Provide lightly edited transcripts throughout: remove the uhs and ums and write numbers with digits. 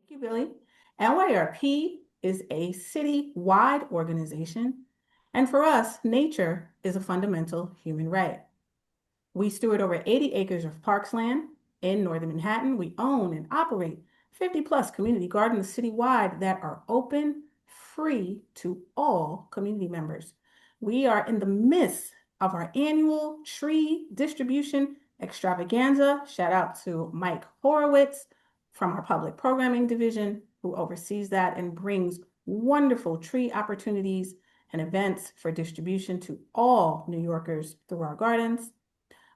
Thank you, Billy. NYRP is a city-wide organization, and for us, nature is a fundamental human right. We steward over 80 acres of parks land in northern Manhattan. We own and operate 50 plus community gardens citywide that are open, free to all community members. We are in the midst of our annual tree distribution extravaganza. Shout out to Mike Horowitz from our public programming division, who oversees that and brings wonderful tree opportunities and events for distribution to all New Yorkers through our gardens.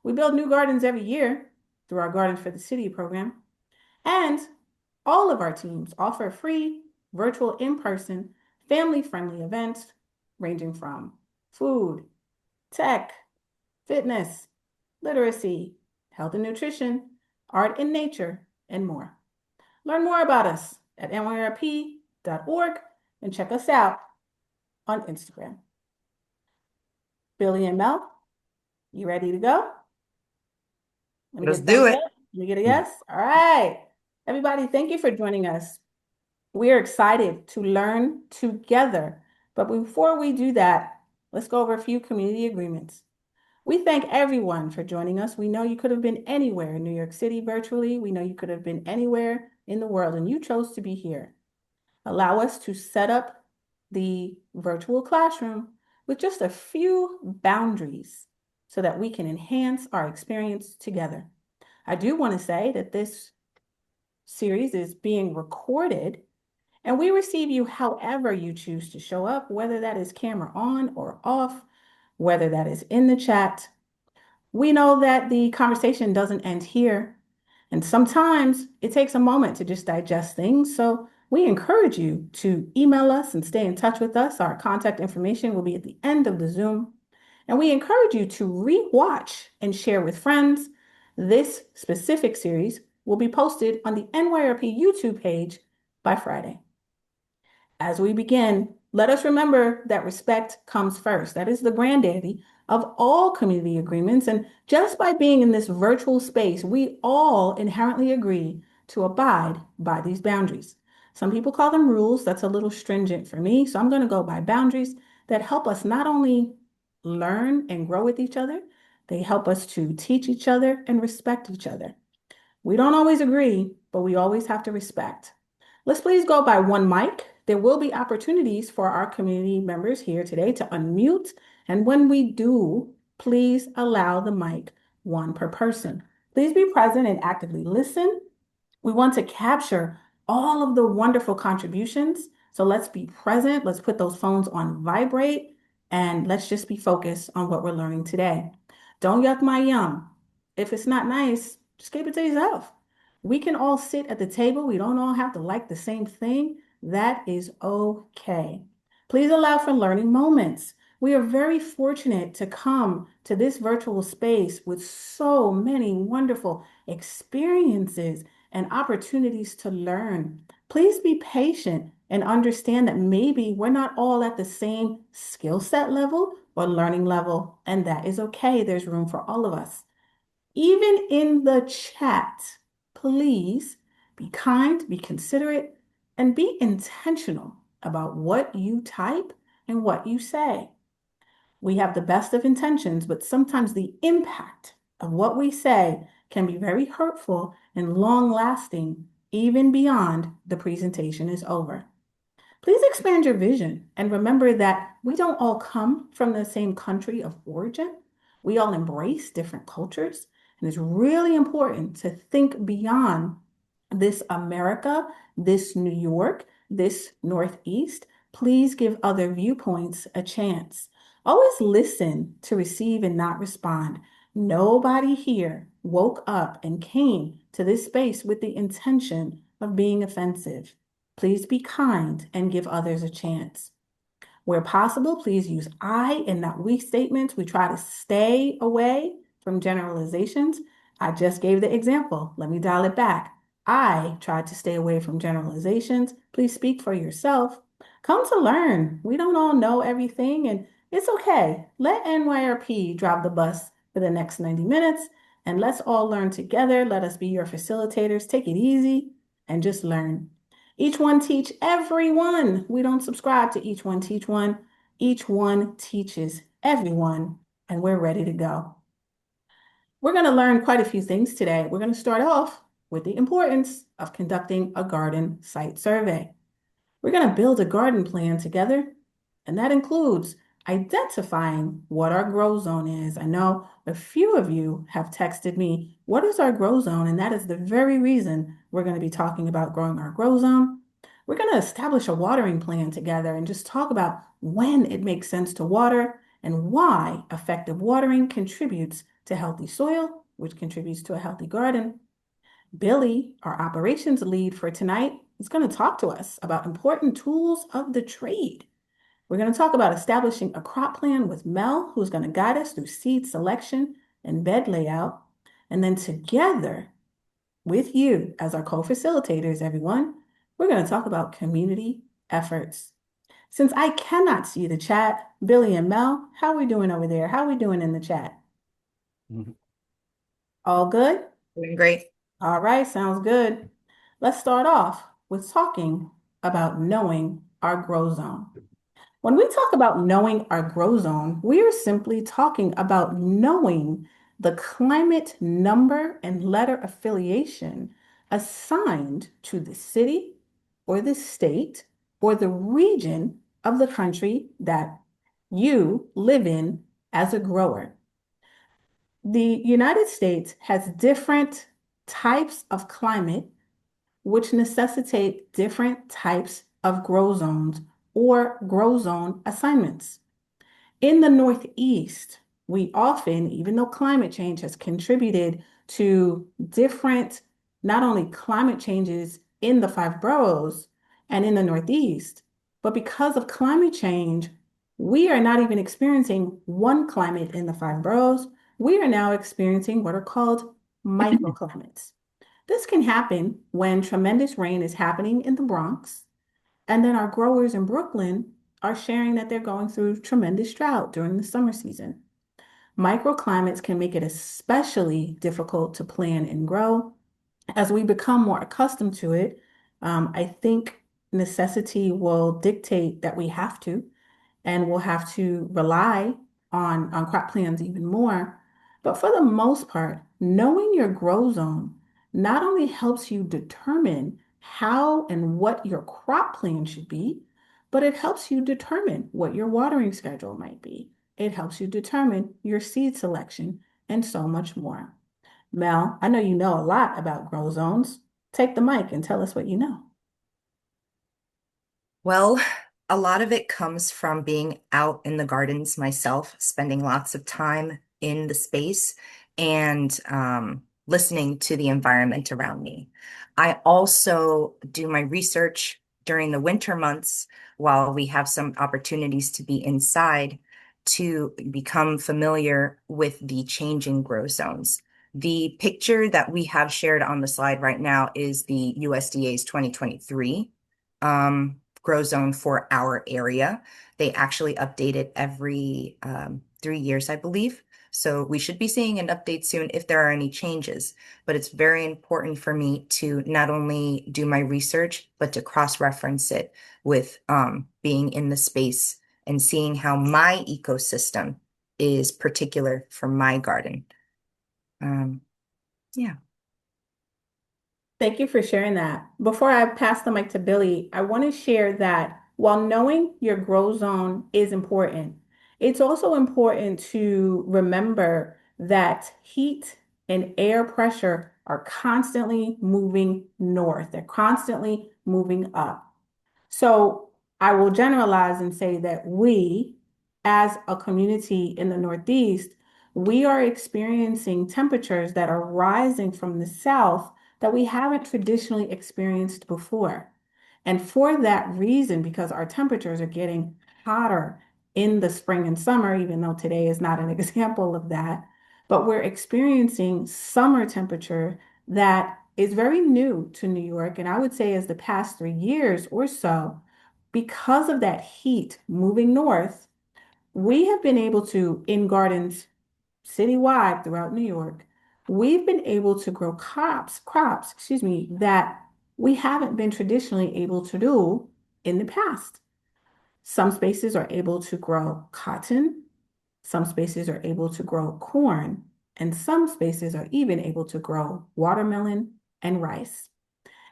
We build new gardens every year through our Gardens for the City program. And all of our teams offer free, virtual, in-person, family-friendly events ranging from food, tech, fitness, literacy, health and nutrition, art and nature, and more. Learn more about us at nyrp.org and check us out on Instagram. Billy and Mel, you ready to go? Let's do it. Let me get a yes. All right. Everybody, thank you for joining us. We are excited to learn together. But before we do that, let's go over a few community agreements. We thank everyone for joining us. We know you could have been anywhere in New York City virtually. We know you could have been anywhere in the world, and you chose to be here. Allow us to set up the virtual classroom with just a few boundaries so that we can enhance our experience together. I do want to say that this series is being recorded, and we receive you however you choose to show up, whether that is camera on or off, whether that is in the chat. We know that the conversation doesn't end here, and sometimes it takes a moment to just digest things. So we encourage you to email us and stay in touch with us. Our contact information will be at the end of the Zoom. And we encourage you to re-watch and share with friends. This specific series will be posted on the NYRP YouTube page by Friday. As we begin, let us remember that respect comes first. That is the granddaddy of all community agreements. And just by being in this virtual space, we all inherently agree to abide by these boundaries. Some people call them rules. That's a little stringent for me. So I'm going to go by boundaries that help us not only learn and grow with each other, they help us to teach each other and respect each other. We don't always agree, but we always have to respect. Let's please go by one mic. There will be opportunities for our community members here today to unmute. And when we do, please allow the mic one per person. Please be present and actively listen. We want to capture all of the wonderful contributions. So let's be present. Let's put those phones on vibrate, and let's just be focused on what we're learning today. Don't yuck my yum. If it's not nice, just keep it to yourself. We can all sit at the table. We don't all have to like the same thing. That is okay. Please allow for learning moments. We are very fortunate to come to this virtual space with so many wonderful experiences and opportunities to learn. Please be patient and understand that maybe we're not all at the same skill set level or learning level, and that is okay. There's room for all of us. Even in the chat, please be kind, be considerate, and be intentional about what you type and what you say. We have the best of intentions, but sometimes the impact of what we say can be very hurtful and long-lasting, even beyond the presentation is over. Please expand your vision and remember that we don't all come from the same country of origin. We all embrace different cultures, and it's really important to think beyond this America, this New York, this Northeast. Please give other viewpoints a chance. Always listen to receive and not respond. Nobody here woke up and came to this space with the intention of being offensive. Please be kind and give others a chance. Where possible, please use I and not we statements. We try to stay away from generalizations. I just gave the example. Let me dial it back. I tried to stay away from generalizations. Please speak for yourself. Come to learn. We don't all know everything, and it's okay. Let NYRP drive the bus for the next 90 minutes, and let's all learn together. Let us be your facilitators. Take it easy and just learn. Each one teach everyone. We don't subscribe to each one teach one. Each one teaches everyone, and we're ready to go. We're going to learn quite a few things today. We're going to start off with the importance of conducting a garden site survey. We're going to build a garden plan together, and that includes identifying what our grow zone is. I know a few of you have texted me, what is our grow zone? And that is the very reason we're going to be talking about growing our grow zone. We're going to establish a watering plan together and just talk about when it makes sense to water and why effective watering contributes to healthy soil, which contributes to a healthy garden. Billy, our operations lead for tonight, is going to talk to us about important tools of the trade. We're going to talk about establishing a crop plan with Mel, who's going to guide us through seed selection and bed layout. And then together with you as our co-facilitators, everyone, we're going to talk about community efforts. Since I cannot see the chat, Billy and Mel, how are we doing over there? How are we doing in the chat? Mhm. All good? Doing great. All right, sounds good. Let's start off with talking about knowing our grow zone. When we talk about knowing our grow zone, we are simply talking about knowing the climate number and letter affiliation assigned to the city or the state or the region of the country that you live in as a grower. The United States has different types of climate which necessitate different types of grow zones or grow zone assignments. In the Northeast, we often, even though climate change has contributed to different, not only climate changes in the five boroughs and in the Northeast, but because of climate change, we are not even experiencing one climate in the five boroughs. We are now experiencing what are called microclimates. This can happen when tremendous rain is happening in the Bronx, and then our growers in Brooklyn are sharing that they're going through tremendous drought during the summer season. Microclimates can make it especially difficult to plan and grow. As we become more accustomed to it, I think necessity will dictate that we have to and we'll have to rely on crop plans even more. But for the most part, knowing your grow zone not only helps you determine how and what your crop plan should be, but it helps you determine what your watering schedule might be. It helps you determine your seed selection and so much more. Mel, I know you know a lot about grow zones. Take the mic and tell us what you know. Well, a lot of it comes from being out in the gardens myself, spending lots of time in the space and listening to the environment around me. I also do my research during the winter months while we have some opportunities to be inside to become familiar with the changing grow zones. The picture that we have shared on the slide right now is the USDA's 2023 grow zone for our area. They actually update it every 3 years, I believe. So we should be seeing an update soon if there are any changes. But it's very important for me to not only do my research, but to cross-reference it with being in the space and seeing how my ecosystem is particular for my garden. Yeah. Thank you for sharing that. Before I pass the mic to Billy, I want to share that while knowing your grow zone is important, it's also important to remember that heat and air pressure are constantly moving north. They're constantly moving up. So I will generalize and say that we, as a community in the Northeast, we are experiencing temperatures that are rising from the south that we haven't traditionally experienced before. And for that reason, because our temperatures are getting hotter in the spring and summer, even though today is not an example of that, but we're experiencing summer temperature that is very new to New York. And I would say as the past 3 years or so, because of that heat moving north, we have been able to, in gardens citywide throughout New York, we've been able to grow crops, excuse me, that we haven't been traditionally able to do in the past. Some spaces are able to grow cotton, some spaces are able to grow corn, and some spaces are even able to grow watermelon and rice.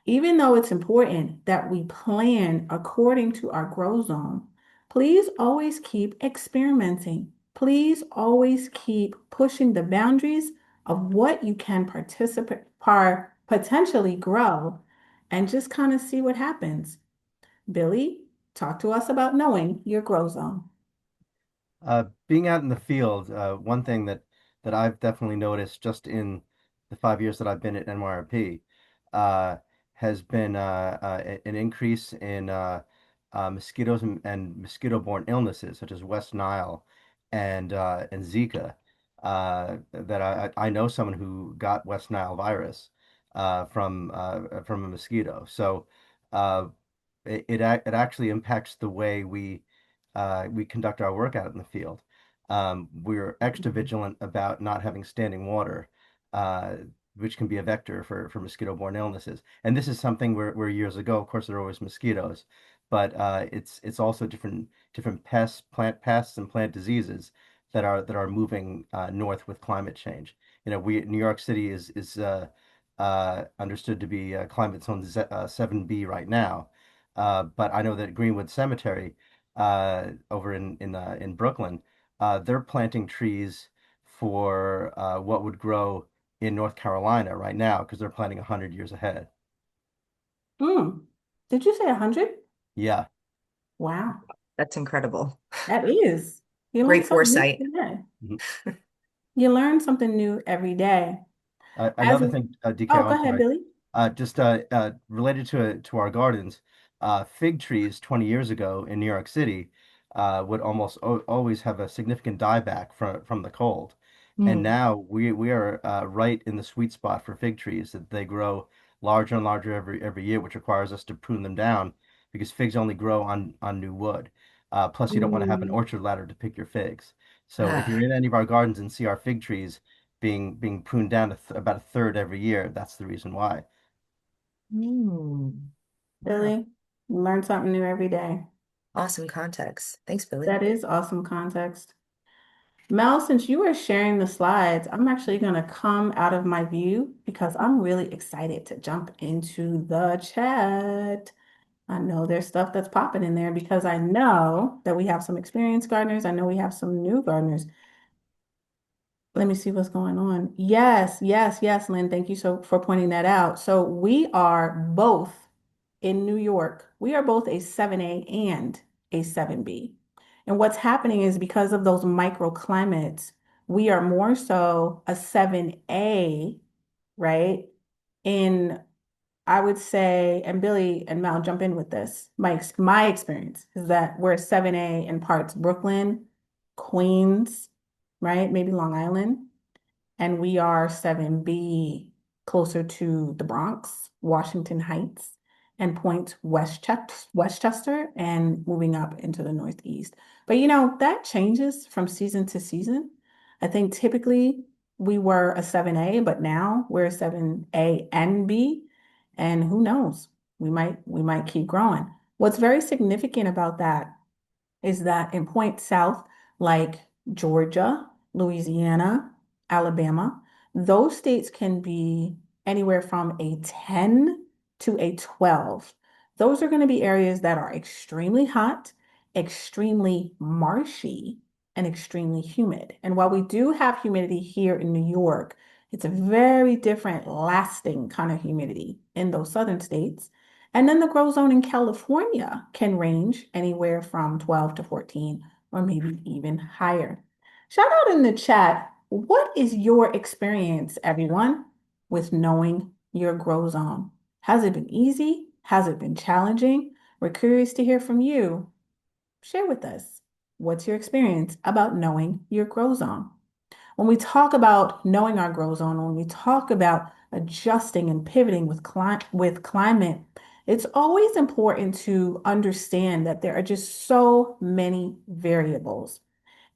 Even though it's important that we plan according to our grow zone, please always keep experimenting. Please always keep pushing the boundaries of what you can potentially grow and just kind of see what happens. Billy, talk to us about knowing your grow zone. Being out in the field, one thing that I've definitely noticed just in the 5 years that I've been at NYRP uh, has been an increase in mosquitoes and mosquito-borne illnesses such as West Nile and Zika. That I know someone who got West Nile virus from a mosquito. So uh, it actually impacts the way we conduct our work out in the field. We're extra Mhm. vigilant about not having standing water, uh, which can be a vector for mosquito-borne illnesses. And this is something where years ago, of course, there were always mosquitoes, but it's also different pests, plant pests, and plant diseases that are moving north with climate change. New York City is understood to be climate zone 7B right now, but I know that Greenwood Cemetery over in Brooklyn, they're planting trees for what would grow in North Carolina right now because they're planting 100 years ahead. Mm. Did you say 100? Yeah. Wow, That's incredible. that is. You learn Great something new foresight. every day. Mhm. You learn something new every day. As Another thing, DK, oh, go I'm ahead, sorry. Billy. Just related to our gardens, fig trees 20 years ago in New York City would almost always have a significant dieback from the cold, and Mm. now we are right in the sweet spot for fig trees that they grow larger and larger every year, which requires us to prune them down because figs only grow on new wood. Plus, you don't want to have an Mm. orchard ladder to pick your figs. So if you're Ah, in any of our gardens and see our fig trees being pruned down to about a third every year. That's the reason why. wow. Billy, you learn something new every day. Awesome context. Thanks, Billy. That is awesome context. Mel, since you are sharing the slides, I'm actually going to come out of my view because I'm really excited to jump into the chat. I know there's stuff that's popping in there because I know that we have some experienced gardeners. I know we have some new gardeners. Let me see what's going on. Yes, yes, yes, Lynn. Thank you so for pointing that out. So we are both in New York. We are both a 7A and a 7B. And what's happening is because of those microclimates, we are more so a 7A, right? In I would say, and Billy and Mal jump in with this. My experience is that we're 7A in parts Brooklyn, Queens, right? Maybe Long Island, and we are 7B closer to the Bronx, Washington Heights, and Point Westchester, and moving up into the Northeast. But that changes from season to season. I think typically we were a 7A, but now we're a 7A and B. And who knows? We might keep growing. What's very significant about that is that in points south, like Georgia, Louisiana, Alabama, those states can be anywhere from a 10 to a 12. Those are going to be areas that are extremely hot, extremely marshy, and extremely humid. And while we do have humidity here in New York, it's a very different lasting kind of humidity in those southern states. And then the grow zone in California can range anywhere from 12 to 14 or maybe even higher. Shout out in the chat, what is your experience, everyone, with knowing your grow zone? Has it been easy? Has it been challenging? We're curious to hear from you. Share with us. What's your experience about knowing your grow zone? When we talk about knowing our grow zone, when we talk about adjusting and pivoting with climate, it's always important to understand that there are just so many variables.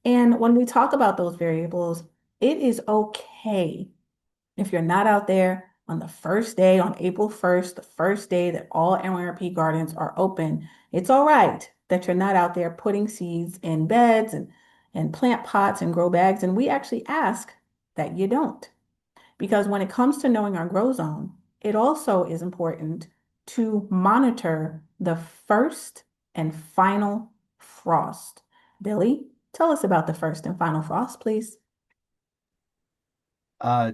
And when we talk about those variables, it is okay if you're not out there on the first day, on April 1st, the first day that all NYRP gardens are open, it's all right that you're not out there putting seeds in beds and plant pots and grow bags. And we actually ask that you don't. Because when it comes to knowing our grow zone, it also is important to monitor the first and final frost. Billy, tell us about the first and final frost, please. Uh,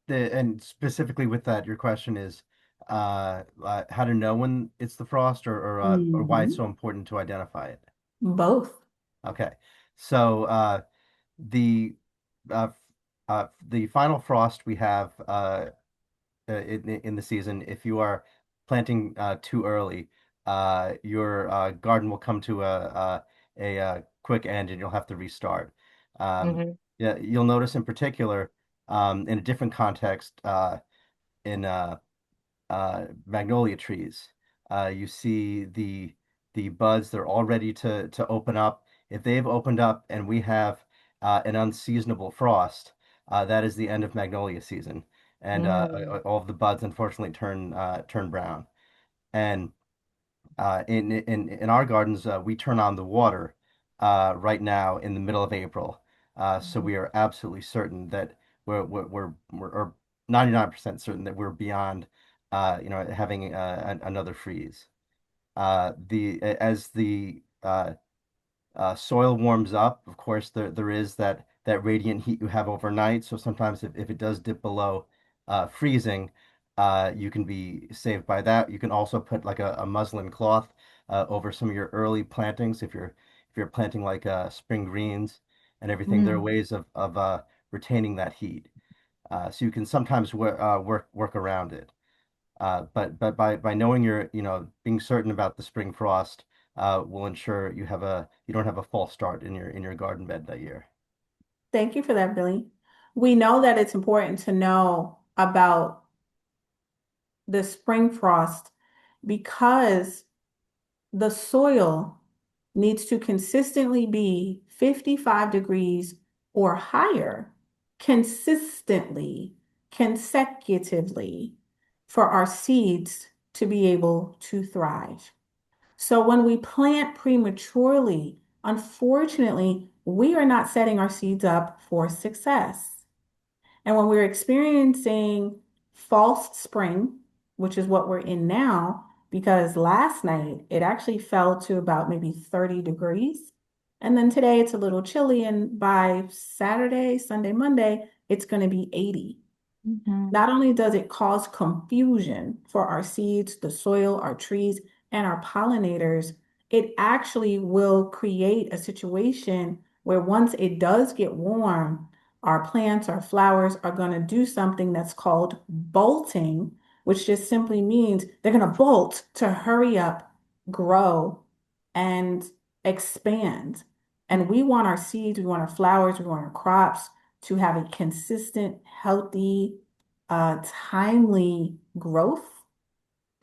and specifically with that, your question is how to know when it's the frost, or why it's so Mhm. important to identify it. Both. Okay, so the uh, the final frost we have in the season, if you are planting too early, your garden will come to a quick end, and you'll have to restart. Hmm. Yeah, you'll notice in particular, in a different context, in magnolia trees. You see the buds, they're all ready to open up. If they've opened up and we have an unseasonable frost, that is the end of magnolia season, and Mm. all of the buds unfortunately turn brown. And in our gardens, we turn on the water right now in the middle of April, so we are absolutely certain that we're or 99% certain that we're beyond having another freeze. The as the soil warms up, of course, there is that radiant heat you have overnight. So sometimes if it does dip below freezing, you can be saved by that. You can also put like a muslin cloth over some of your early plantings if you're planting like spring greens and everything. There are Mm. ways of retaining that heat. So you can sometimes work around it. But by knowing being certain about the spring frost will ensure you don't have a false start in your garden bed that year. Thank you for that, Billy. We know that it's important to know about the spring frost because the soil needs to consistently be 55 degrees or higher, consistently, consecutively, for our seeds to be able to thrive. So when we plant prematurely, unfortunately, we are not setting our seeds up for success. And when we're experiencing false spring, which is what we're in now, because last night it actually fell to about maybe 30 degrees. And then today it's a little chilly. And by Saturday, Sunday, Monday, it's going to be 80. Hmm. Not only does it cause confusion for our seeds, the soil, our trees, and our pollinators, it actually will create a situation where once it does get warm, our plants, our flowers are going to do something that's called bolting, which just simply means they're going to bolt to hurry up, grow, and expand. And we want our seeds, we want our flowers, we want our crops to have a consistent, healthy, timely growth.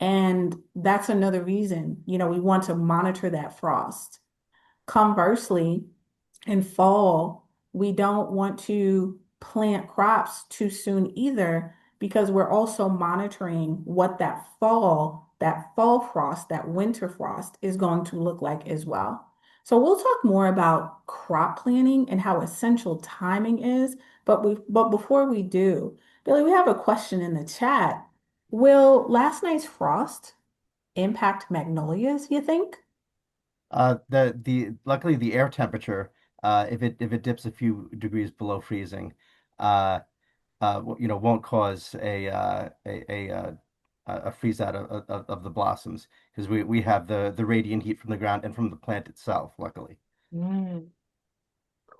And that's another reason, we want to monitor that frost. Conversely, in fall, we don't want to plant crops too soon either because we're also monitoring what that fall frost, that winter frost is going to look like as well. So we'll talk more about crop planning and how essential timing is, but before we do, Billy, we have a question in the chat. Will last night's frost impact magnolias, you think? The luckily the air temperature, if it dips a few degrees below freezing, uh, won't cause a freeze out of the blossoms, because we have the radiant heat from the ground and from the plant itself, luckily. Mm.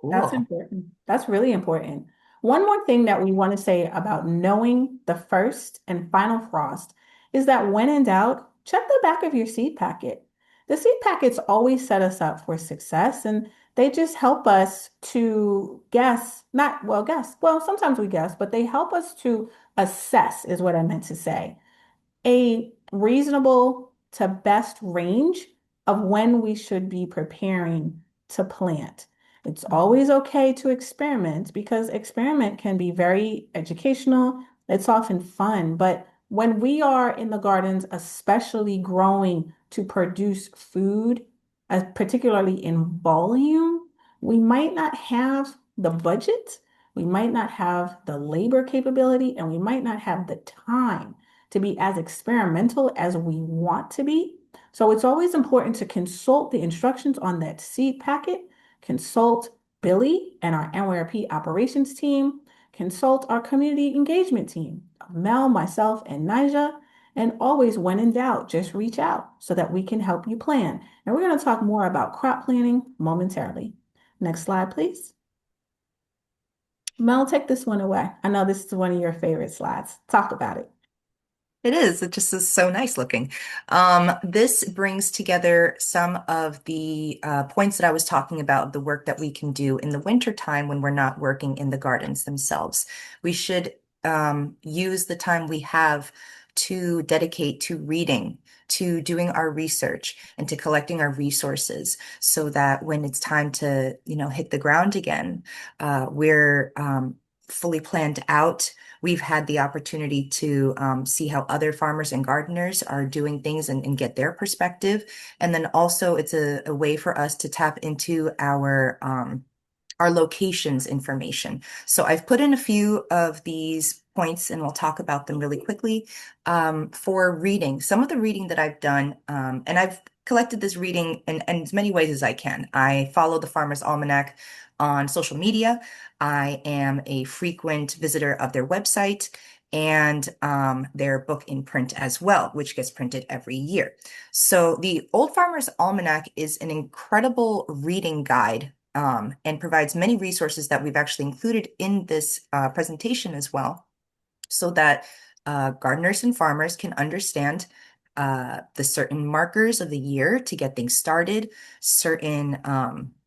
That's Cool. important. That's really important. One more thing that we want to say about knowing the first and final frost is that when in doubt, check the back of your seed packet. The seed packets always set us up for success and they just help us to guess, not well, guess. Well, sometimes we guess, but they help us to assess, is what I meant to say, a reasonable to best range of when we should be preparing to plant. It's always okay to experiment because experiment can be very educational It's often fun, but when we are in the gardens, especially growing to produce food, particularly in volume, we might not have the budget, we might not have the labor capability, and we might not have the time to be as experimental as we want to be. So it's always important to consult the instructions on that seed packet, consult Billy and our NYRP operations team, consult our community engagement team, Mel, myself, and Nija. And always, when in doubt, just reach out so that we can help you plan. And we're going to talk more about crop planning momentarily. Next slide, please. Mel, take this one away. I know this is one of your favorite slides. Talk about it. It is. It just is so nice looking. This brings together some of the points that I was talking about, the work that we can do in the winter time when we're not working in the gardens themselves. We should use the time we have to dedicate to reading, to doing our research, and to collecting our resources so that when it's time to, hit the ground again, we're fully planned out. We've had the opportunity to see how other farmers and gardeners are doing things and get their perspective. And then also it's a way for us to tap into our locations information. So I've put in a few of these points and we'll talk about them really quickly. For reading, some of the reading that I've done, and I've collected this reading in as many ways as I can. I follow the Farmer's Almanac on social media. I am a frequent visitor of their website and their book in print as well, which gets printed every year. So the Old Farmer's Almanac is an incredible reading guide and provides many resources that we've actually included in this presentation as well, so that gardeners and farmers can understand the certain markers of the year to get things started, certain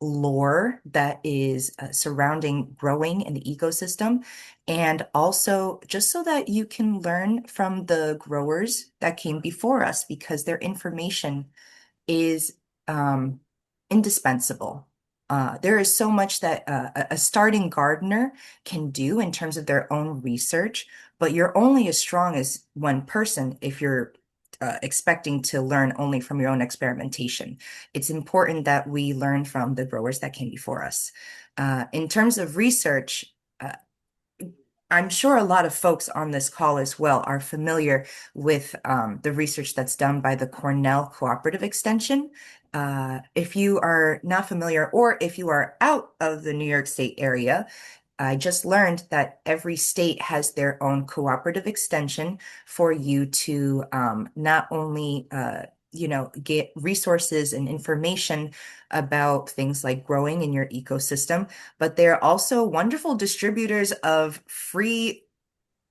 lore that is surrounding growing in the ecosystem, and also just so that you can learn from the growers that came before us because their information is indispensable. There is so much that a starting gardener can do in terms of their own research, but you're only as strong as one person if you're expecting to learn only from your own experimentation. It's important that we learn from the growers that came before us. In terms of research, uh, I'm sure a lot of folks on this call as well are familiar with the research that's done by the Cornell Cooperative Extension. If you are not familiar, or if you are out of the New York State area, I just learned that every state has their own cooperative extension for you to not only get resources and information about things like growing in your ecosystem, but they're also wonderful distributors of free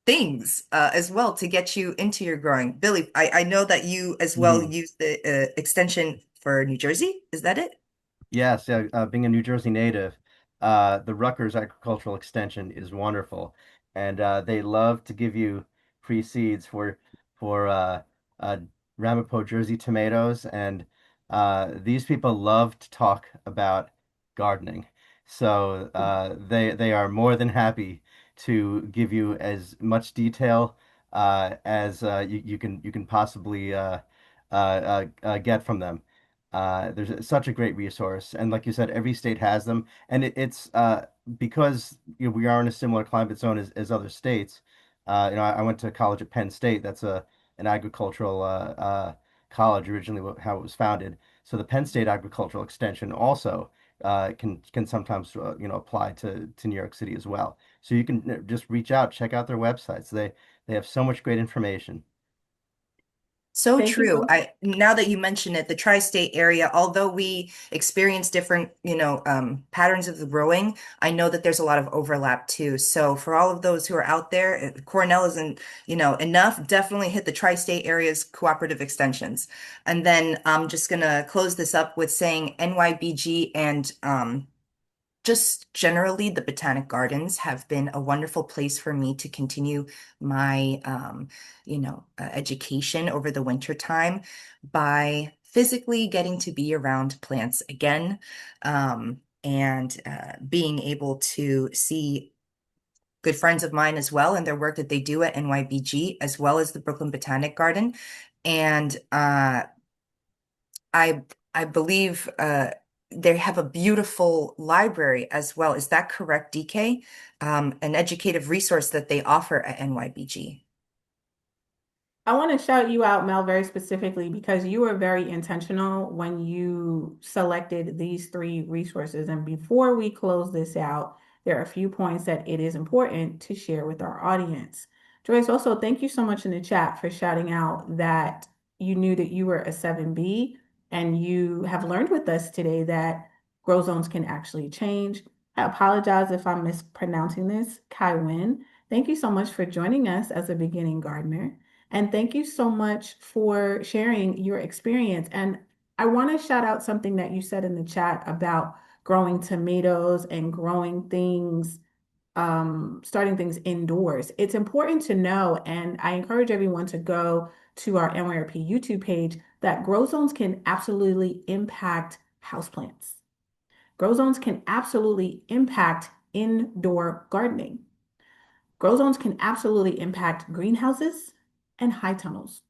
things as well to get you into your growing. Billy, I know that you as well Mhm. use the extension for New Jersey. Is that it? Yes, yeah, being a New Jersey native, the Rutgers Agricultural Extension is wonderful, and they love to give you free seeds for uh, Ramapo Jersey tomatoes, and these people love to talk about gardening, so they are more than happy to give you as much detail as you can possibly get from them. There's such a great resource, and like you said, every state has them, and it's because we are in a similar climate zone as other states. I went to college at Penn State. That's a an agricultural college originally, how it was founded. So the Penn State Agricultural Extension also can sometimes apply to New York City as well. So you can just reach out, check out their websites. They have so much great information. So Thank you true. for I now that you mention it, the tri-state area, although we experience different, patterns of the growing, I know that there's a lot of overlap too. So for all of those who are out there, Cornell isn't, enough, definitely hit the tri-state areas cooperative extensions. And then I'm just gonna close this up with saying NYBG and just generally, the Botanic Gardens have been a wonderful place for me to continue my, education over the winter time by physically getting to be around plants again, and being able to see good friends of mine as well, and their work that they do at NYBG, as well as the Brooklyn Botanic Garden. And I I believe they have a beautiful library as well. Is that correct, DK? An educative resource that they offer at NYBG. I want to shout you out, Mel, very specifically because you were very intentional when you selected these three resources. And before we close this out, there are a few points that it is important to share with our audience. Joyce, also, thank you so much in the chat for shouting out that you knew that you were a 7B and you have learned with us today that grow zones can actually change. I apologize if I'm mispronouncing this. Kai Wynn, thank you so much for joining us as a beginning gardener. And thank you so much for sharing your experience. And I want to shout out something that you said in the chat about growing tomatoes and growing things, starting things indoors. It's important to know, and I encourage everyone to go to our NYRP YouTube page, that grow zones can absolutely impact houseplants. Grow zones can absolutely impact indoor gardening. Grow zones can absolutely impact greenhouses and high tunnels.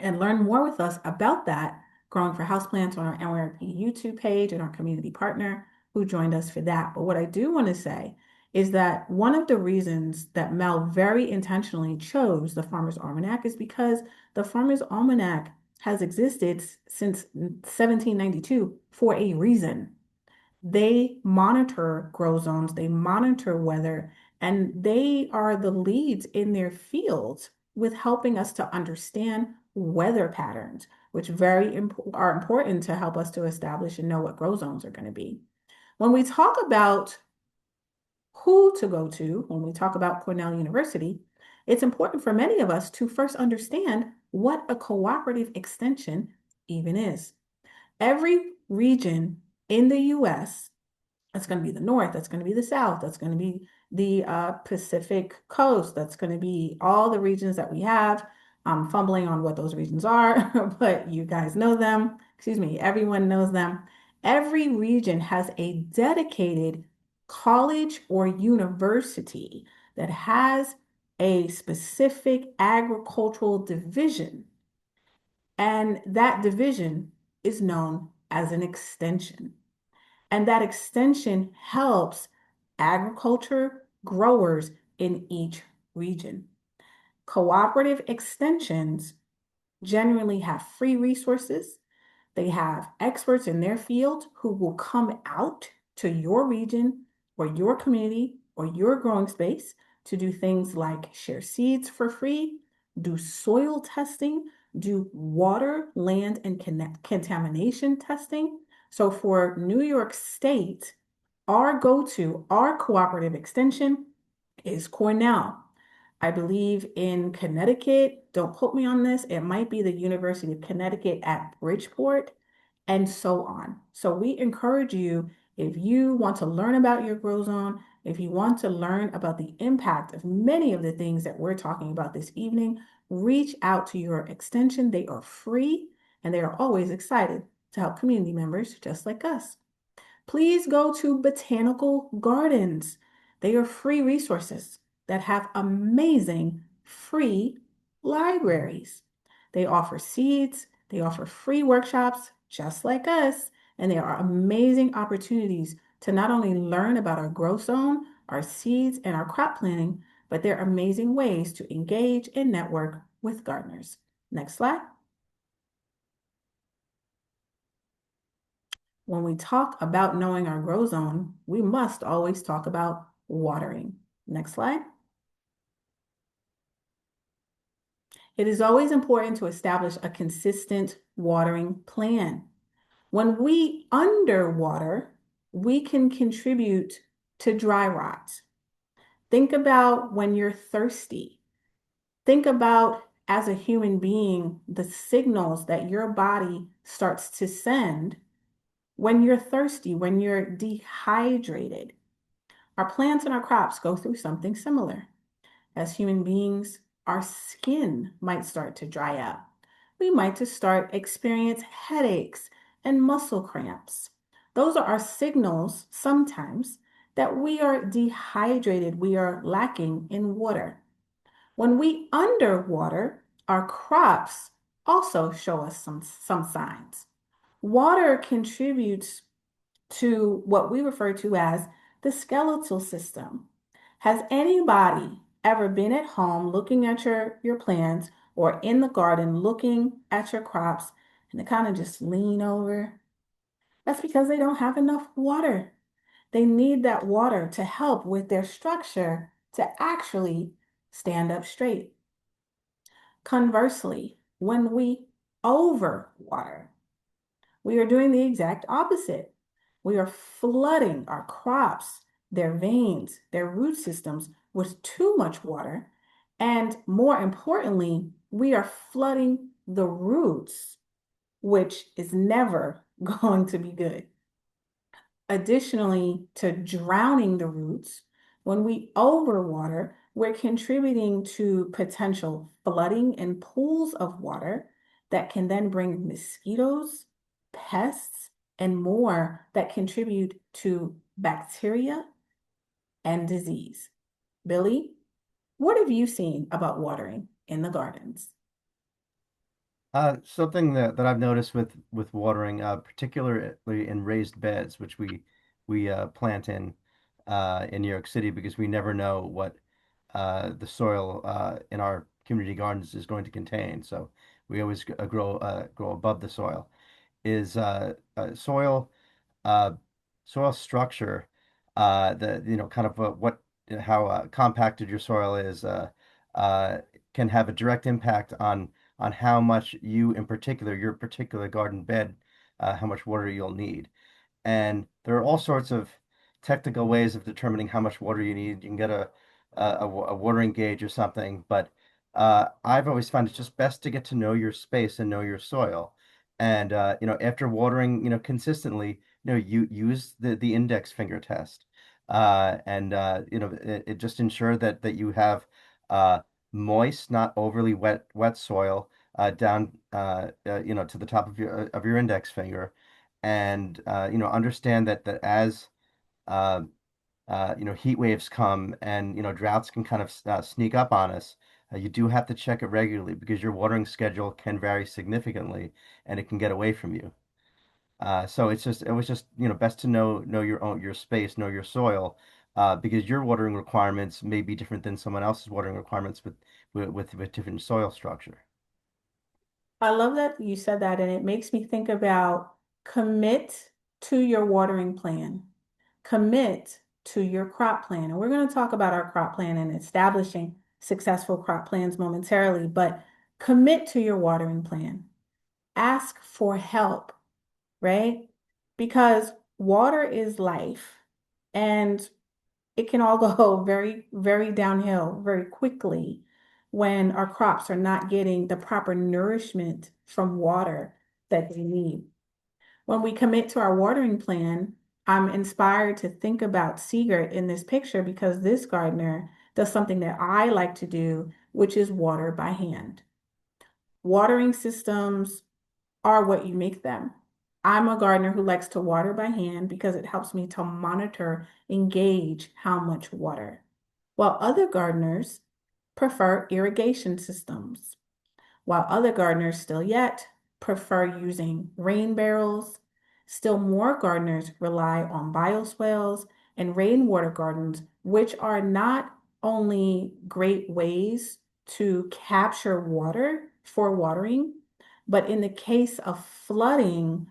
And learn more with us about that, Growing for Houseplants, on our NYRP YouTube page and our community partner who joined us for that. But what I do want to say is that one of the reasons that Mel very intentionally chose the Farmer's Almanac is because the Farmer's Almanac has existed since 1792 for a reason. They monitor grow zones, they monitor weather, and they are the leads in their fields with helping us to understand weather patterns, which are important to help us to establish and know what grow zones are going to be. When we talk about who to go to, when we talk about Cornell University, it's important for many of us to first understand what a cooperative extension even is. Every region in the US, that's going to be the North, that's going to be the South, that's going to be the Pacific Coast, that's going to be all the regions that we have. I'm fumbling on what those regions are, but you guys know them. Excuse me, everyone knows them. Every region has a dedicated college or university that has a specific agricultural division, and that division is known as an extension. And that extension helps agriculture growers in each region. Cooperative extensions generally have free resources. They have experts in their field who will come out to your region or your community or your growing space to do things like share seeds for free, do soil testing, do water, land, and contamination testing. So for New York State, our go-to, our cooperative extension is Cornell. I believe in Connecticut, don't quote me on this, it might be the University of Connecticut at Bridgeport, and so on. So we encourage you, if you want to learn about your grow zone, if you want to learn about the impact of many of the things that we're talking about this evening, reach out to your extension. They are free and they are always excited to help community members just like us. Please go to Botanical Gardens. They are free resources that have amazing free libraries. They offer seeds, they offer free workshops just like us, and there are amazing opportunities to not only learn about our growth zone, our seeds, and our crop planning, but they're amazing ways to engage and network with gardeners. Next slide. When we talk about knowing our grow zone, we must always talk about watering. Next slide. It is always important to establish a consistent watering plan. When we underwater, we can contribute to dry rot. Think about when you're thirsty. Think about, as a human being, the signals that your body starts to send when you're thirsty, when you're dehydrated. Our plants and our crops go through something similar. As human beings, our skin might start to dry up. We might just start experience headaches and muscle cramps. Those are our signals sometimes that we are dehydrated, we are lacking in water. When we underwater, our crops also show us some signs. Water contributes to what we refer to as the skeletal system. Has anybody ever been at home looking at your plants or in the garden looking at your crops and they kind of just lean over? That's because they don't have enough water. They need that water to help with their structure to actually stand up straight. Conversely, when we overwater, we are doing the exact opposite. We are flooding our crops, their veins, their root systems with too much water. And more importantly, we are flooding the roots, which is never going to be good. Additionally to drowning the roots, when we overwater, we're contributing to potential flooding and pools of water that can then bring mosquitoes, pests, and more that contribute to bacteria and disease. Billy, what have you seen about watering in the gardens? Something that I've noticed with watering, particularly in raised beds, which we plant in New York City because we never know what the soil in our community gardens is going to contain. So we always grow above the soil. Is uh, soil structure, the kind of what how compacted your soil is, uh, can have a direct impact on how much you, in particular, your particular garden bed, how much water you'll need. And there are all sorts of technical ways of determining how much water you need. You can get a watering gauge or something, but I've always found it's just best to get to know your space and know your soil. And after watering, consistently, you use the index finger test, and it just ensure that you have moist, not overly wet soil down, to the top of your index finger, and understand that as uh, heat waves come and droughts can kind of sneak up on us. You do have to check it regularly because your watering schedule can vary significantly and it can get away from you. So it was just best to know your space, know your soil, because your watering requirements may be different than someone else's watering requirements with different soil structure. I love that you said that, and it makes me think about commit to your watering plan, commit to your crop plan. And we're going to talk about our crop plan and establishing successful crop plans momentarily, but commit to your watering plan. Ask for help, right? Because water is life and it can all go very, very downhill very quickly when our crops are not getting the proper nourishment from water that they need. When we commit to our watering plan, I'm inspired to think about Sigurd in this picture because this gardener does something that I like to do, which is water by hand. Watering systems are what you make them. I'm a gardener who likes to water by hand because it helps me to monitor and gauge how much water, while other gardeners prefer irrigation systems, while other gardeners still yet prefer using rain barrels. Still more gardeners rely on bioswales and rainwater gardens, which are not only great ways to capture water for watering, but in the case of flooding,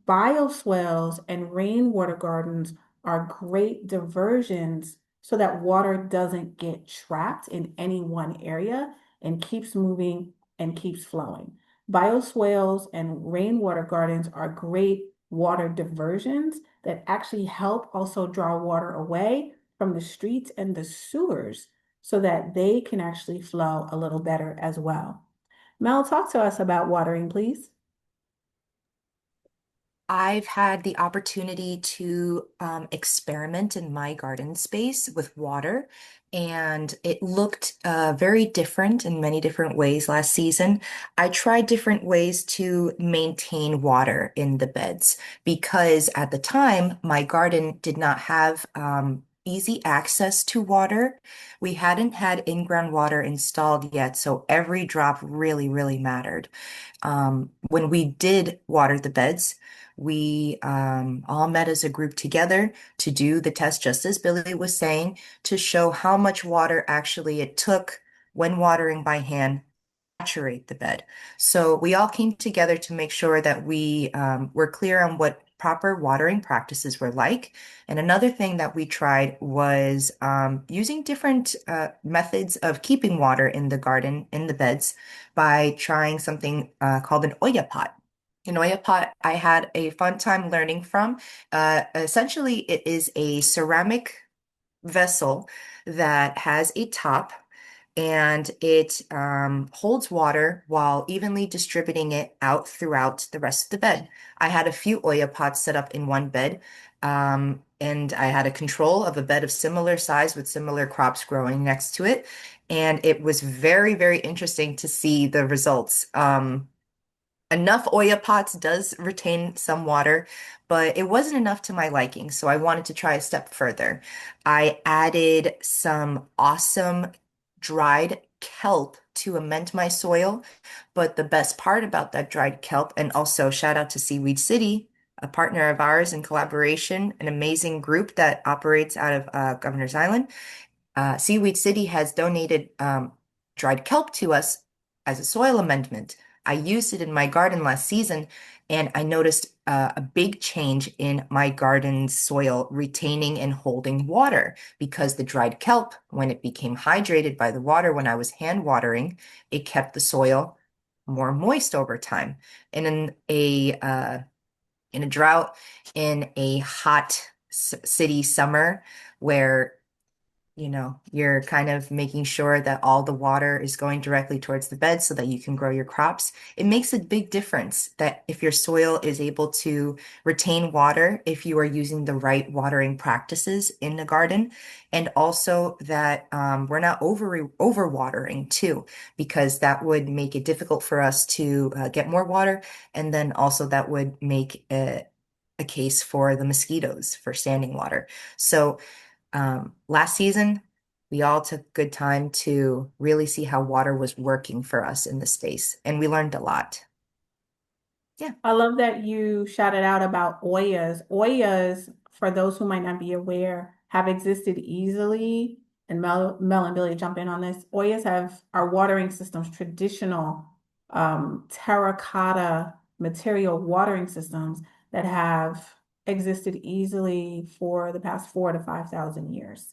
bioswales and rainwater gardens are great diversions so that water doesn't get trapped in any one area and keeps moving and keeps flowing. Bioswales and rainwater gardens are great water diversions that actually help also draw water away from the streets and the sewers so that they can actually flow a little better as well. Mel, talk to us about watering, please. I've had the opportunity to experiment in my garden space with water, and it looked very different in many different ways last season. I tried different ways to maintain water in the beds because at the time, my garden did not have easy access to water. We hadn't had in-ground water installed yet, so every drop really, really mattered. When we did water the beds, we all met as a group together to do the test, just as Billy was saying, to show how much water actually it took when watering by hand to saturate the bed. So we all came together to make sure that we were clear on what proper watering practices were like. And another thing that we tried was using different methods of keeping water in the garden, in the beds, by trying something called an Oya pot. An Oya pot I had a fun time learning from. Essentially, it is a ceramic vessel that has a top and it holds water while evenly distributing it out throughout the rest of the bed. I had a few Oya pots set up in one bed, and I had a control of a bed of similar size with similar crops growing next to it. And it was very, very interesting to see the results. Enough Oya pots does retain some water, but it wasn't enough to my liking, so I wanted to try a step further. I added some awesome dried kelp to amend my soil, but the best part about that dried kelp, and also shout out to Seaweed City, a partner of ours in collaboration, an amazing group that operates out of Governor's Island. Seaweed City has donated dried kelp to us as a soil amendment. I used it in my garden last season, and I noticed a big change in my garden's soil retaining and holding water because the dried kelp, when it became hydrated by the water when I was hand watering, it kept the soil more moist over time. And in a drought, in a hot city summer where you're kind of making sure that all the water is going directly towards the bed so that you can grow your crops. It makes a big difference that if your soil is able to retain water, if you are using the right watering practices in the garden, and also that we're not over watering too, because that would make it difficult for us to get more water, and then also that would make a case for the mosquitoes for standing water. So last season, we all took good time to really see how water was working for us in the space, and we learned a lot. Yeah. I love that you shouted out about Oyas. Oyas, for those who might not be aware, have existed easily. And Mel and Billy jump in on this. Oyas are watering systems, traditional terracotta material watering systems that have existed easily for the past 4 to 5 thousand years.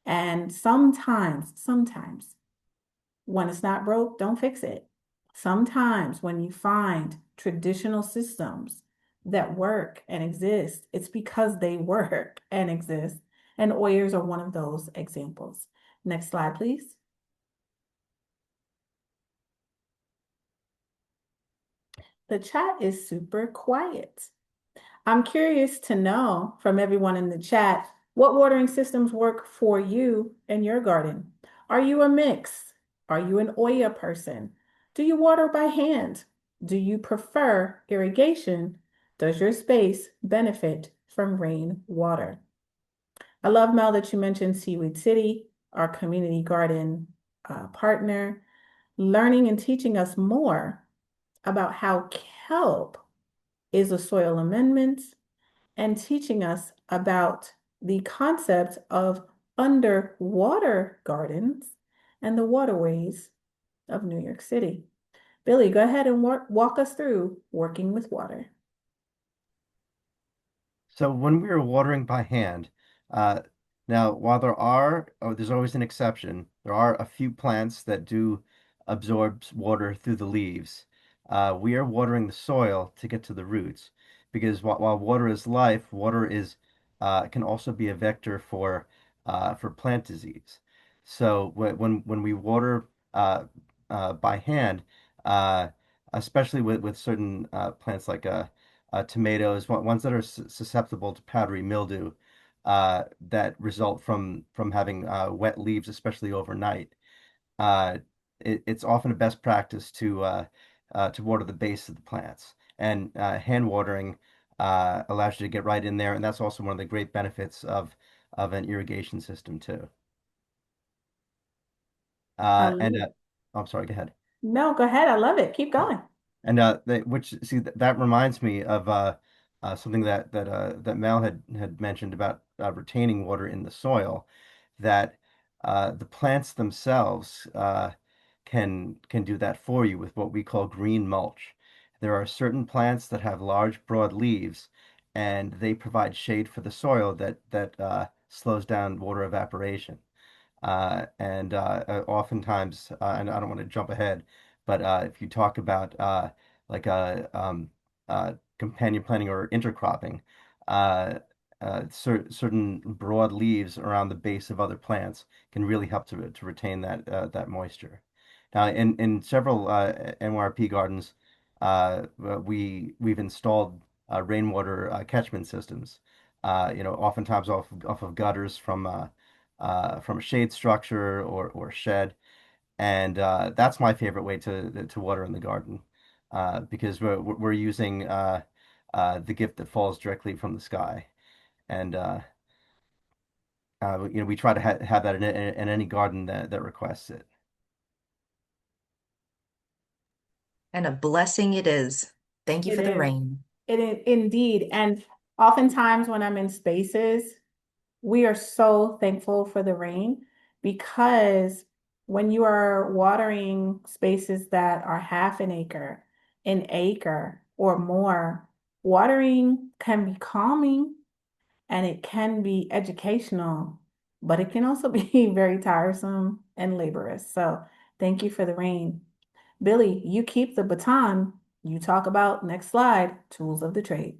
And sometimes when it's not broke, don't fix it. Sometimes when you find traditional systems that work and exist, it's because they work and exist. And Oyers are one of those examples. Next slide, please. The chat is super quiet. I'm curious to know from everyone in the chat, what watering systems work for you in your garden? Are you a mix? Are you an Oya person? Do you water by hand? Do you prefer irrigation? Does your space benefit from rain water? I love, Mel, that you mentioned Seaweed City, our community garden partner, learning and teaching us more about how kelp is a soil amendment and teaching us about the concept of underwater gardens and the waterways of New York City. Billy, go ahead and walk us through working with water. So when we were watering by hand, uh, now while there's always an exception. There are a few plants that do absorb water through the leaves. We are watering the soil to get to the roots, because while water is life, water is can also be a vector for plant disease. So when we water by hand, uh, especially with certain plants like tomatoes, ones that are susceptible to powdery mildew, that result from having wet leaves, especially overnight. Uh, it's often a best practice to water the base of the plants, and hand watering allows you to get right in there, and that's also one of the great benefits of an irrigation system too. I Uh, love and it. I'm sorry, go ahead. No, go ahead. I love it. Keep going. And which see that reminds me of something that Mel had mentioned about retaining water in the soil, that the plants themselves can do that for you with what we call green mulch. There are certain plants that have large, broad leaves, and they provide shade for the soil that slows down water evaporation. And oftentimes, and I don't want to jump ahead, but if you talk about like companion planting or intercropping, uh, certain broad leaves around the base of other plants can really help to retain that moisture. Now, in several NYRP gardens, we've installed rainwater catchment systems. Oftentimes off of gutters from a shade structure or shed. And that's my favorite way to water in the garden, because we're using the gift that falls directly from the sky. And we try to have that in any garden that requests it. And a blessing it is. Thank you It for the is. rain. It is indeed. And oftentimes when I'm in spaces, we are so thankful for the rain because when you are watering spaces that are half an acre or more, watering can be calming and it can be educational, but it can also be very tiresome and laborious. So thank you for the rain. Billy, you keep the baton. You talk about next slide, tools of the trade.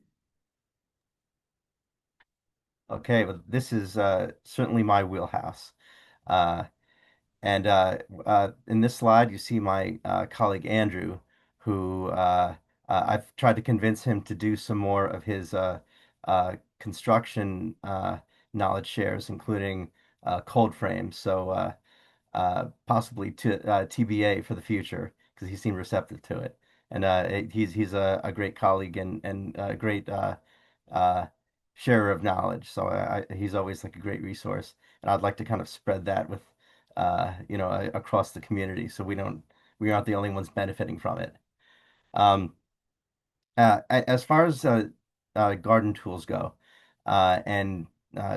Okay, well, this is certainly my wheelhouse. Uh, And in this slide, you see my colleague Andrew, who I've tried to convince him to do some more of his construction knowledge shares, including cold frames. So possibly to TBA for the future, because he seemed receptive to it. And he's a great colleague and a great uh, sharer of knowledge. So he's always like a great resource. And I'd like to kind of spread that with across the community, so we aren't the only ones benefiting from it. Um, as far as garden tools go, and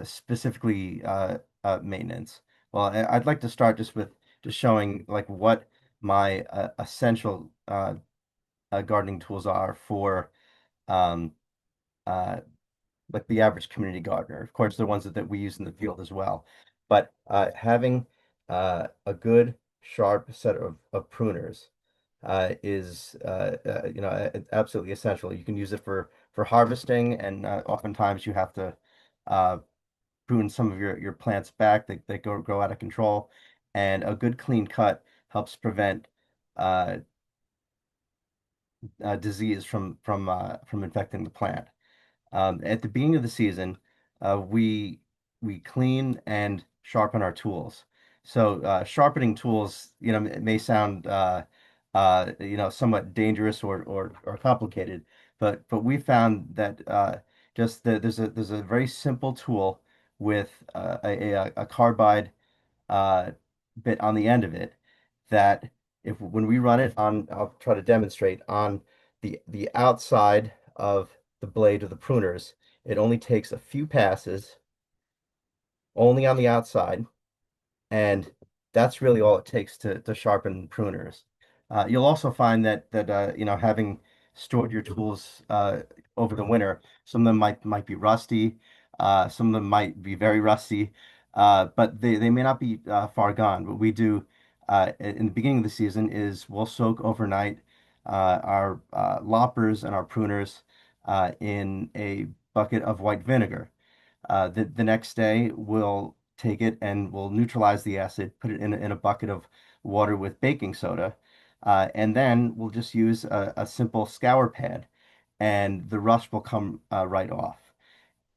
specifically maintenance, well, I'd like to start just with just showing like what my essential gardening tools are for um, uh, like the average community gardener. Of course, the ones that we use in the field as well. But having a good, sharp set of pruners is absolutely essential. You can use it for harvesting, and oftentimes you have to uh, prune some of your plants back that grow out of control. And a good clean cut helps prevent uh, disease from infecting the plant. At the beginning of the season, we clean and sharpen our tools. So sharpening tools, it may sound somewhat dangerous or complicated, but we found that there's a very simple tool with a carbide uh, bit on the end of it that if when we run it on, I'll try to demonstrate on the outside of the blade of the pruners, it only takes a few passes, only on the outside, and that's really all it takes to sharpen pruners. You'll also find that having stored your tools over the winter, some of them might be rusty, some of them might be very rusty, but they may not be far gone. What we do in the beginning of the season is we'll soak overnight our loppers and our pruners in a bucket of white vinegar. The next day, we'll take it and we'll neutralize the acid, put it in a bucket of water with baking soda, and then we'll just use a simple scour pad. and the rust will come right off.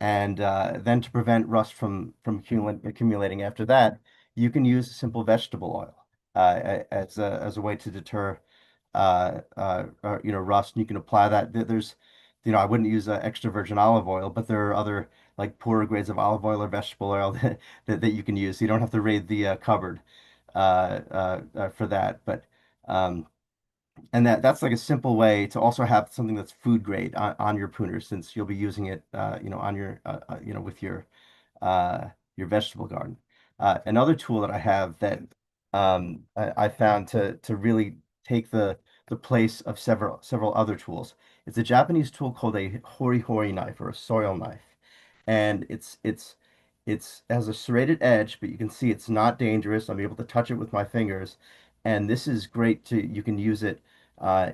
And then to prevent rust from accumulating after that, you can use simple vegetable oil as a way to deter rust. And you can apply that. There's, I wouldn't use extra virgin olive oil, but there are other like poorer grades of olive oil or vegetable oil that you can use. You don't have to raid the cupboard for that. But um, and that's like a simple way to also have something that's food grade on your pruner, since you'll be using it, on with your vegetable garden. Another tool that I have that I found to really take the place of several other tools. It's a Japanese tool called a hori hori knife or a soil knife, and it's has a serrated edge, but you can see it's not dangerous. I'm able to touch it with my fingers, and this is great to you can use it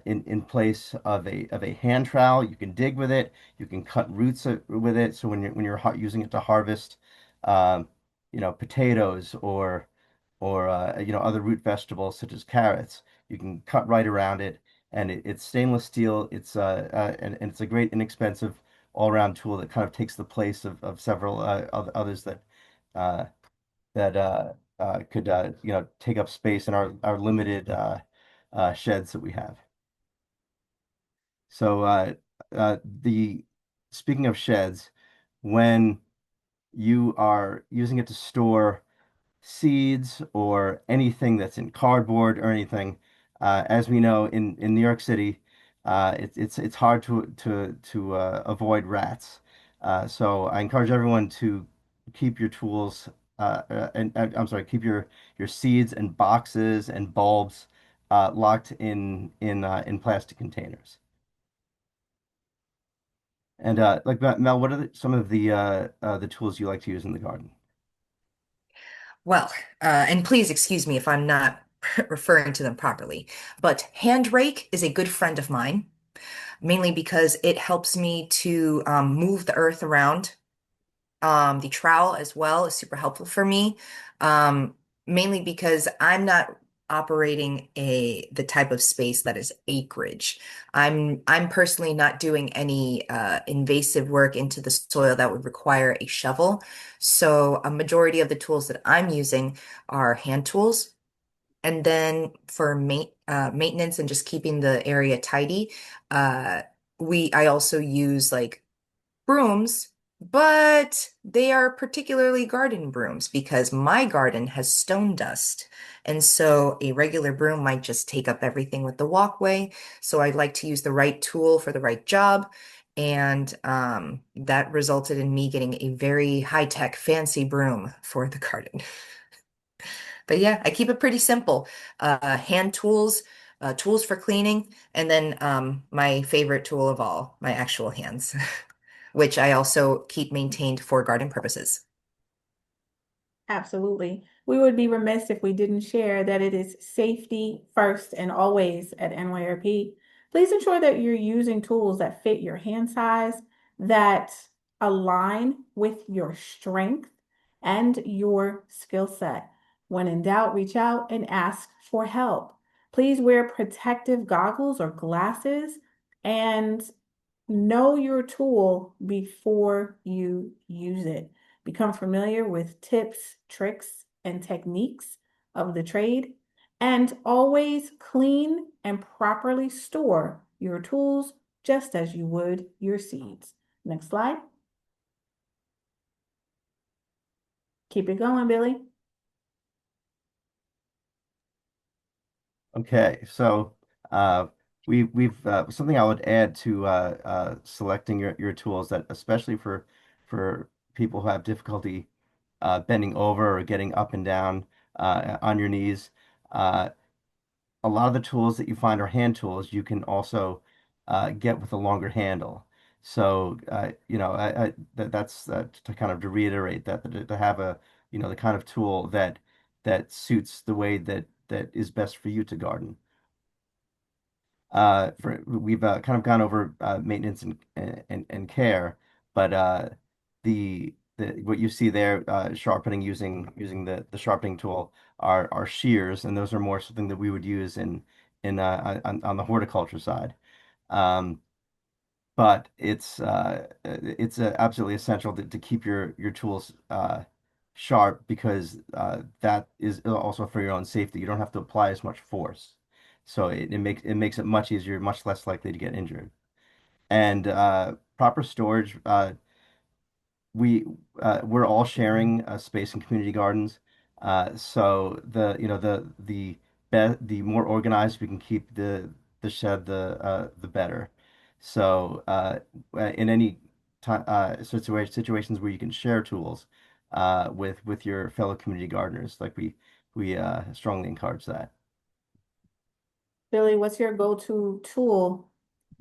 in place of a hand trowel. You can dig with it. You can cut roots with it. So when you're using it to harvest, um, potatoes or other root vegetables such as carrots, you can cut right around it. And it's stainless steel. And it's a great inexpensive all-around tool that kind of takes the place of several others uh, that could take up space in our limited sheds that we have. So the speaking of sheds, when you are using it to store seeds or anything that's in cardboard or anything, as we know in New York City, it's hard to avoid rats. So I encourage everyone to keep your tools I'm sorry, keep your seeds and boxes and bulbs locked in plastic containers. And like Mel, what are some of the tools you like to use in the garden? Well, and please excuse me if I'm not referring to them properly, but hand rake is a good friend of mine, mainly because it helps me to move the earth around. The trowel as well is super helpful for me, um, mainly because I'm not operating the type of space that is acreage. I'm personally not doing any invasive work into the soil that would require a shovel. So a majority of the tools that I'm using are hand tools. And then for maintenance and just keeping the area tidy, uh, I also use like brooms, but they are particularly garden brooms because my garden has stone dust. And so a regular broom might just take up everything with the walkway. So I like to use the right tool for the right job. And that resulted in me getting a very high-tech, fancy broom for the garden. But yeah, I keep it pretty simple. Hand tools, tools for cleaning, and then my favorite tool of all, my actual hands, which I also keep maintained for garden purposes. Absolutely. We would be remiss if we didn't share that it is safety first and always at NYRP. Please ensure that you're using tools that fit your hand size, that align with your strength and your skill set. When in doubt, reach out and ask for help. Please wear protective goggles or glasses and know your tool before you use it. Become familiar with tips, tricks, and techniques of the trade, and always clean and properly store your tools just as you would your seeds. Next slide. Keep it going, Billy. Okay, so uh, we've something I would add to selecting your tools, that especially for people who have difficulty bending over or getting up and down on your knees. Uh, a lot of the tools that you find are hand tools. You can also get with a longer handle. So that's to kind of to reiterate that to have the kind of tool that suits the way that is best for you to garden. We've kind of gone over maintenance and care, but the what you see there, sharpening using the sharpening tool are shears, and those are more something that we would use in on the horticulture side. Um, but it's absolutely essential to keep your tools sharp because that is also for your own safety. You don't have to apply as much force, so it makes it much easier, much less likely to get injured. And proper storage. We we're all sharing space in community gardens. So the more organized we can keep the shed, the better. So in any time situations where you can share tools with your fellow community gardeners, like we strongly encourage that. Billy, what's your go-to tool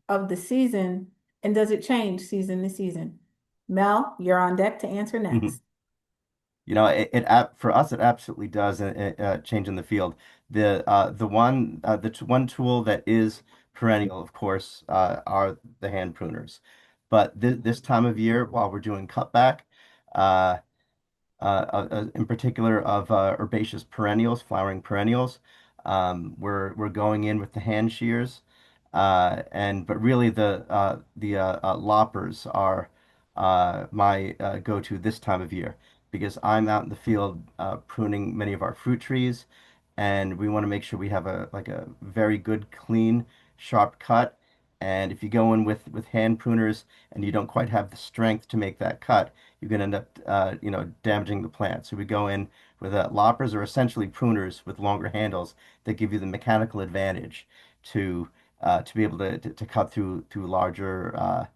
of the season, and does it change season to season? Mel, you're on deck to answer next. For us, it absolutely does change in the field. The one tool that is perennial, of course, are the hand pruners. But this time of year, while we're doing cutback, uh, in particular of herbaceous perennials, flowering perennials. We're going in with the hand shears, and but really the loppers are my go-to this time of year because I'm out in the field pruning many of our fruit trees, and we want to make sure we have a very good, clean, sharp cut. And if you go in with hand pruners and you don't quite have the strength to make that cut, you can end up, damaging the plant. So we go in with loppers or essentially pruners with longer handles that give you the mechanical advantage to be able to cut through larger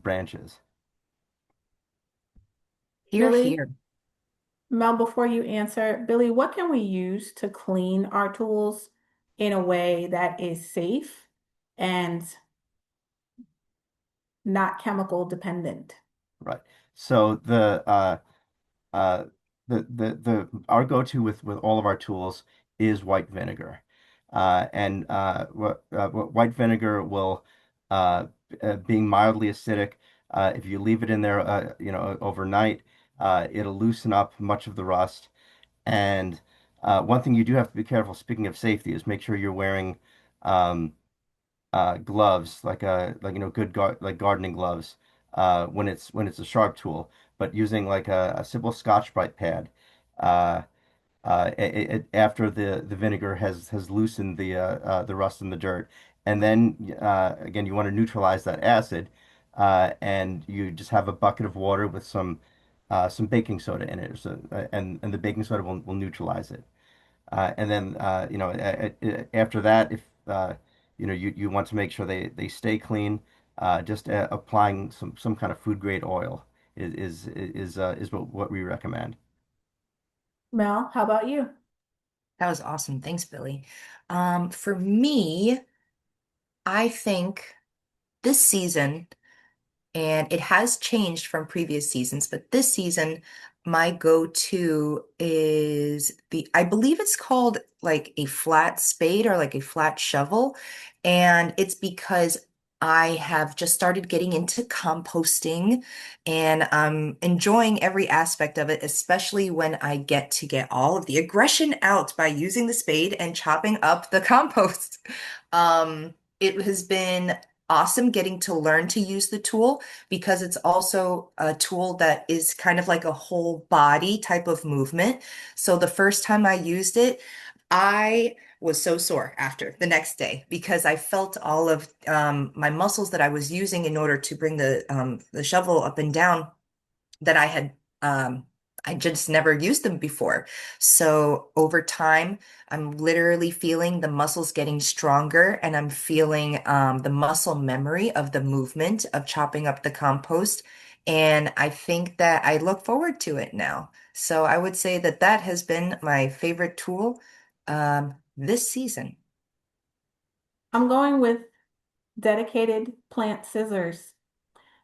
branches. Here, Billy, here. Mel, before you answer, Billy, what can we use to clean our tools in a way that is safe and not chemical dependent? Right. So uh, the our go-to with all of our tools is white vinegar. And what white vinegar will being mildly acidic, if you leave it in there overnight, it'll loosen up much of the rust. And one thing you do have to be careful, speaking of safety, is make sure you're wearing um, gloves, good like gardening gloves, when it's a sharp tool, but using like a simple Scotch-Brite pad. Uh, After the vinegar has loosened the rust and the dirt, and then again you want to neutralize that acid, and you just have a bucket of water with some baking soda in it, and the baking soda will neutralize it. And then after that, if you want to make sure they stay clean, just applying some kind of food grade oil is what we recommend. Mel, how about you? That was awesome. Thanks, Billy. For me, I think this season, and it has changed from previous seasons, but this season, my go-to is I believe it's called like a flat spade or like a flat shovel. And it's because I have just started getting into composting and I'm enjoying every aspect of it, especially when I get to get all of the aggression out by using the spade and chopping up the compost. It has been awesome getting to learn to use the tool because it's also a tool that is kind of like a whole body type of movement. So the first time I used it, I was so sore after the next day because I felt all of my muscles that I was using in order to bring the shovel up and down that um I just never used them before. So over time, I'm literally feeling the muscles getting stronger and I'm feeling the muscle memory of the movement of chopping up the compost. And I think that I look forward to it now. So I would say that that has been my favorite tool this season. I'm going with dedicated plant scissors.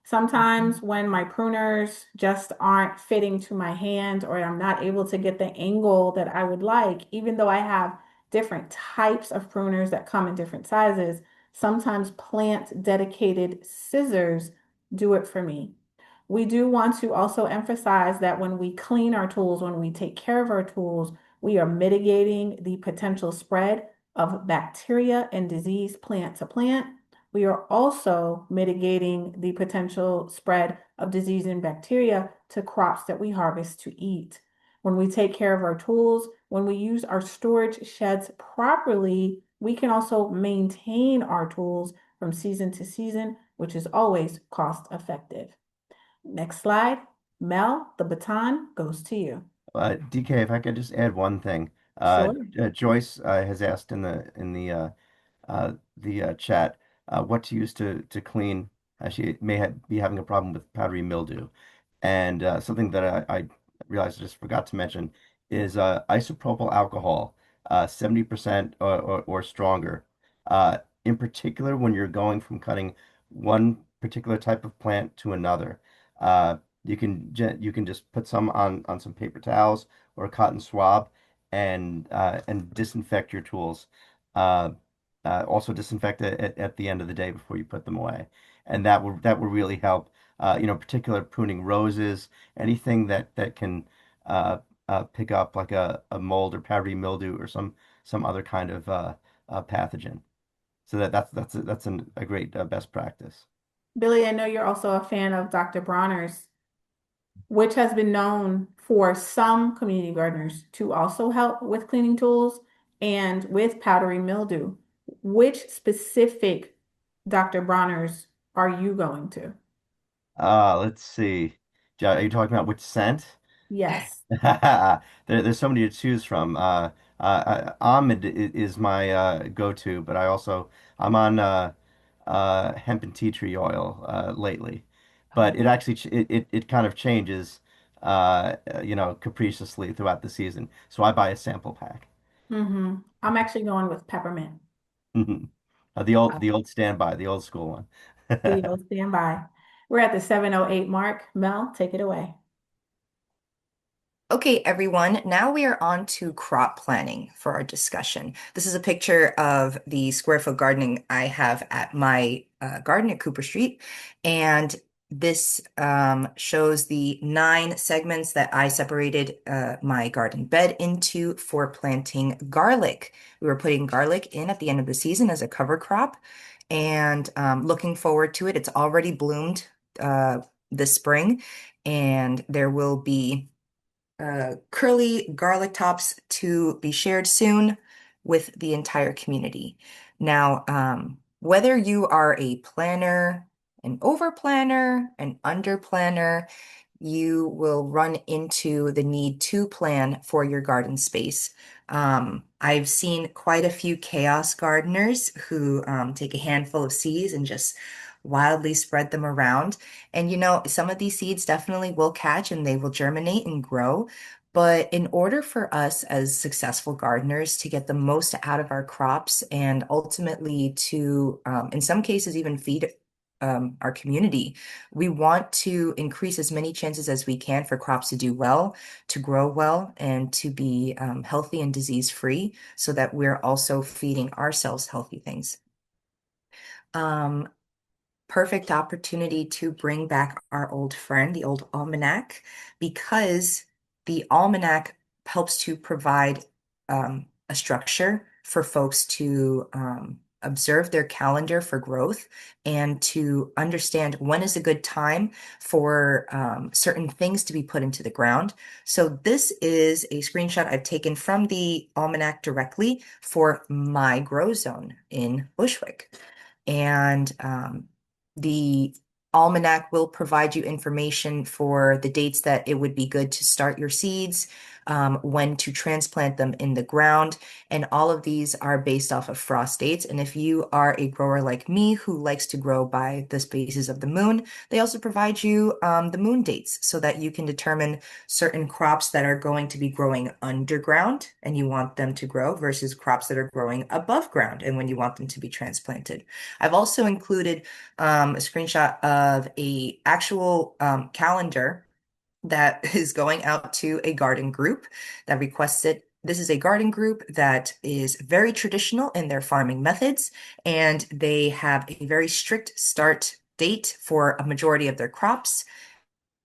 Sometimes Mhm. when my pruners just aren't fitting to my hand or I'm not able to get the angle that I would like, even though I have different types of pruners that come in different sizes, sometimes plant dedicated scissors do it for me. We do want to also emphasize that when we clean our tools, when we take care of our tools, we are mitigating the potential spread of bacteria and disease plant to plant. we are also mitigating the potential spread of disease and bacteria to crops that we harvest to eat. When we take care of our tools, when we use our storage sheds properly, we can also maintain our tools from season to season, which is always cost effective. Next slide. Mel, the baton goes to you. DK, if I could just add one thing. Sure. Joyce has asked in the chat what to use to clean. She may be having a problem with powdery mildew, and something that I realized I just forgot to mention is isopropyl alcohol, 70% or stronger. In particular, when you're going from cutting one particular type of plant to another, you can just put some on some paper towels or a cotton swab and disinfect your tools. Uh, Also disinfect it at the end of the day before you put them away, and that will really help. Particular pruning roses, anything that can uh, pick up like a mold or powdery mildew or some other kind of pathogen. So that's a great best practice. Billy, I know you're also a fan of Dr. Bronner's, which has been known for some community gardeners to also help with cleaning tools and with powdery mildew. Which specific Dr. Bronner's are you going to? Let's see. Are you talking about which scent? Yes. There's so many to choose from. Almond is my go-to, but I'm on hemp and tea tree oil lately. But it Oh. actually it kind of changes capriciously throughout the season. So I buy a sample pack. I'm actually going with peppermint. The old standby, the old school one. Theo, stand by. We're at the 7:08 mark. Mel, take it away. Okay, everyone, now we are on to crop planning for our discussion. This is a picture of the square foot gardening I have at my garden at Cooper Street. And this shows the 9 segments that I separated my garden bed into for planting garlic. We were putting garlic in at the end of the season as a cover crop and looking forward to it. It's already bloomed this spring, and there will be curly garlic tops to be shared soon with the entire community. Now, whether you are a planner, an over planner, an under planner, you will run into the need to plan for your garden space. I've seen quite a few chaos gardeners who take a handful of seeds and just wildly spread them around. And some of these seeds definitely will catch and they will germinate and grow. But in order for us as successful gardeners to get the most out of our crops and ultimately to, in some cases, even feed our community, we want to increase as many chances as we can for crops to do well, to grow well, and to be healthy and disease-free so that we're also feeding ourselves healthy things. Um, Perfect opportunity to bring back our old friend, the old almanac, because the almanac helps to provide a structure for folks to observe their calendar for growth and to understand when is a good time for certain things to be put into the ground. So this is a screenshot I've taken from the almanac directly for my grow zone in Bushwick. And the almanac will provide you information for the dates that it would be good to start your seeds, when to transplant them in the ground. And all of these are based off of frost dates. And if you are a grower like me who likes to grow by the phases of the moon, they also provide you the moon dates so that you can determine certain crops that are going to be growing underground and you want them to grow versus crops that are growing above ground and when you want them to be transplanted. I've also included a screenshot of a actual calendar that is going out to a garden group that requests it. This is a garden group that is very traditional in their farming methods, and they have a very strict start date for a majority of their crops.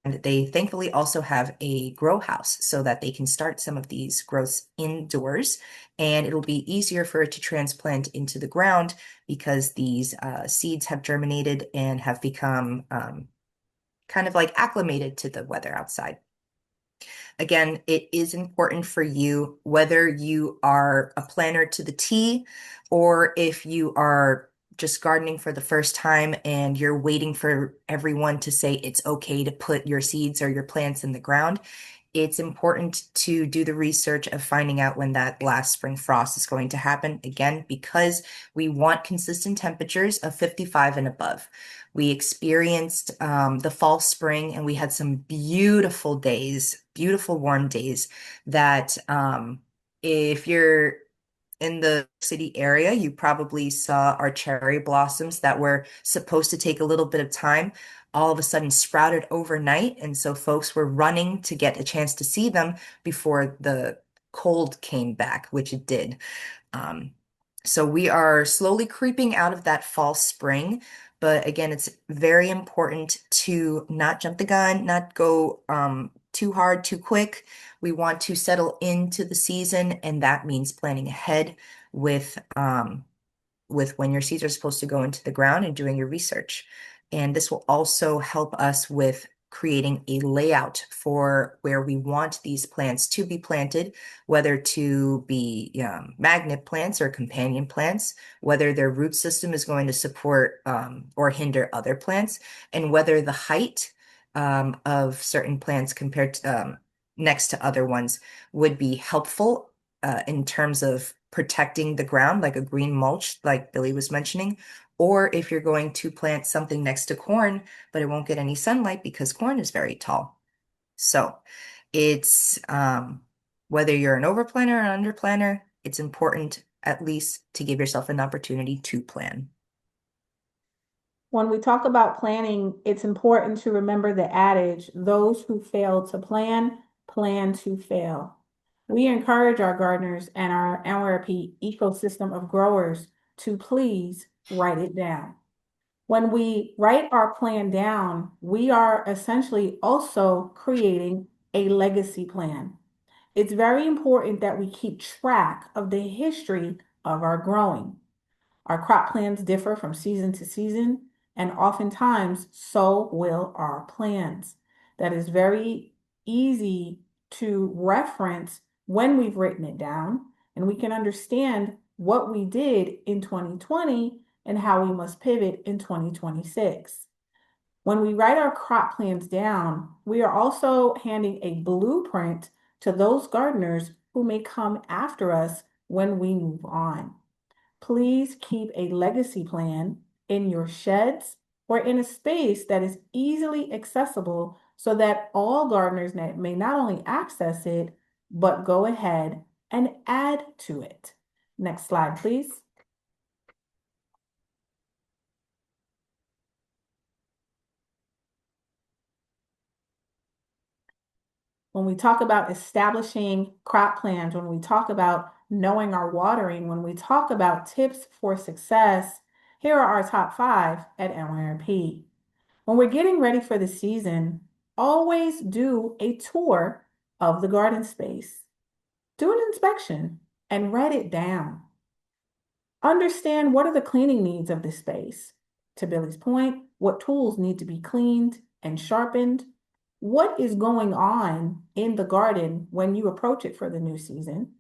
And they thankfully also have a grow house so that they can start some of these growths indoors and it'll be easier for it to transplant into the ground because these seeds have germinated and have become kind of like acclimated to the weather outside. Again, it is important for you, whether you are a planner to the T or if you are just gardening for the first time and you're waiting for everyone to say it's okay to put your seeds or your plants in the ground. It's important to do the research of finding out when that last spring frost is going to happen. Again, because we want consistent temperatures of 55 and above. We experienced the fall spring and we had some beautiful days, beautiful warm days that if you're in the city area, you probably saw our cherry blossoms that were supposed to take a little bit of time, all of a sudden sprouted overnight. And so folks were running to get a chance to see them before the cold came back, which it did. Um, so we are slowly creeping out of that false spring. But again, it's very important to not jump the gun, not go too hard, too quick. We want to settle into the season, and that means planning ahead with when your seeds are supposed to go into the ground and doing your research. And this will also help us with creating a layout for where we want these plants to be planted, whether to be magnet plants or companion plants, whether their root system is going to support or hinder other plants, and whether the height of certain plants compared to next to other ones would be helpful in terms of protecting the ground, like a green mulch, like Billy was mentioning, or if you're going to plant something next to corn, but it won't get any sunlight because corn is very tall. So it's whether you're an overplanner or an underplanner, it's important at least to give yourself an opportunity to plan. When we talk about planning, it's important to remember the adage, those who fail to plan, plan to fail. We encourage our gardeners and our NYRP ecosystem of growers to please write it down. When we write our plan down, we are essentially also creating a legacy plan. It's very important that we keep track of the history of our growing. Our crop plans differ from season to season, and oftentimes so will our plans. That is very easy to reference when we've written it down, and we can understand what we did in 2020 and how we must pivot in 2026. When we write our crop plans down, we are also handing a blueprint to those gardeners who may come after us when we move on. Please keep a legacy plan in your sheds or in a space that is easily accessible so that all gardeners may not only access it, but go ahead and add to it. Next slide, please. When we talk about establishing crop plans, when we talk about knowing our watering, when we talk about tips for success, here are our top 5 at NYRP. When we're getting ready for the season, always do a tour of the garden space. Do an inspection and write it down. Understand what are the cleaning needs of the space. To Billy's point, what tools need to be cleaned and sharpened? What is going on in the garden when you approach it for the new season?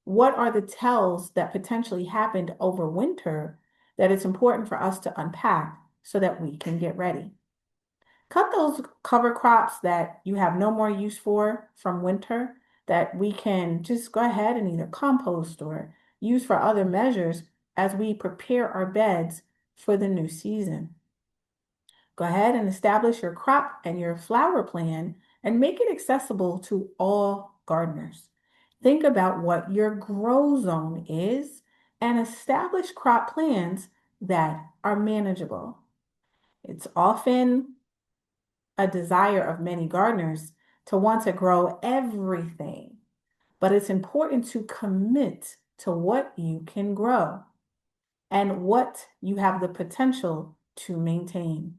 What are the tells that potentially happened over winter that it's important for us to unpack so that we can get ready? Cut those cover crops that you have no more use for from winter that we can just go ahead and either compost or use for other measures as we prepare our beds for the new season. Go ahead and establish your crop and your flower plan and make it accessible to all gardeners. Think about what your grow zone is and establish crop plans that are manageable. It's often a desire of many gardeners to want to grow everything, but it's important to commit to what you can grow and what you have the potential to maintain.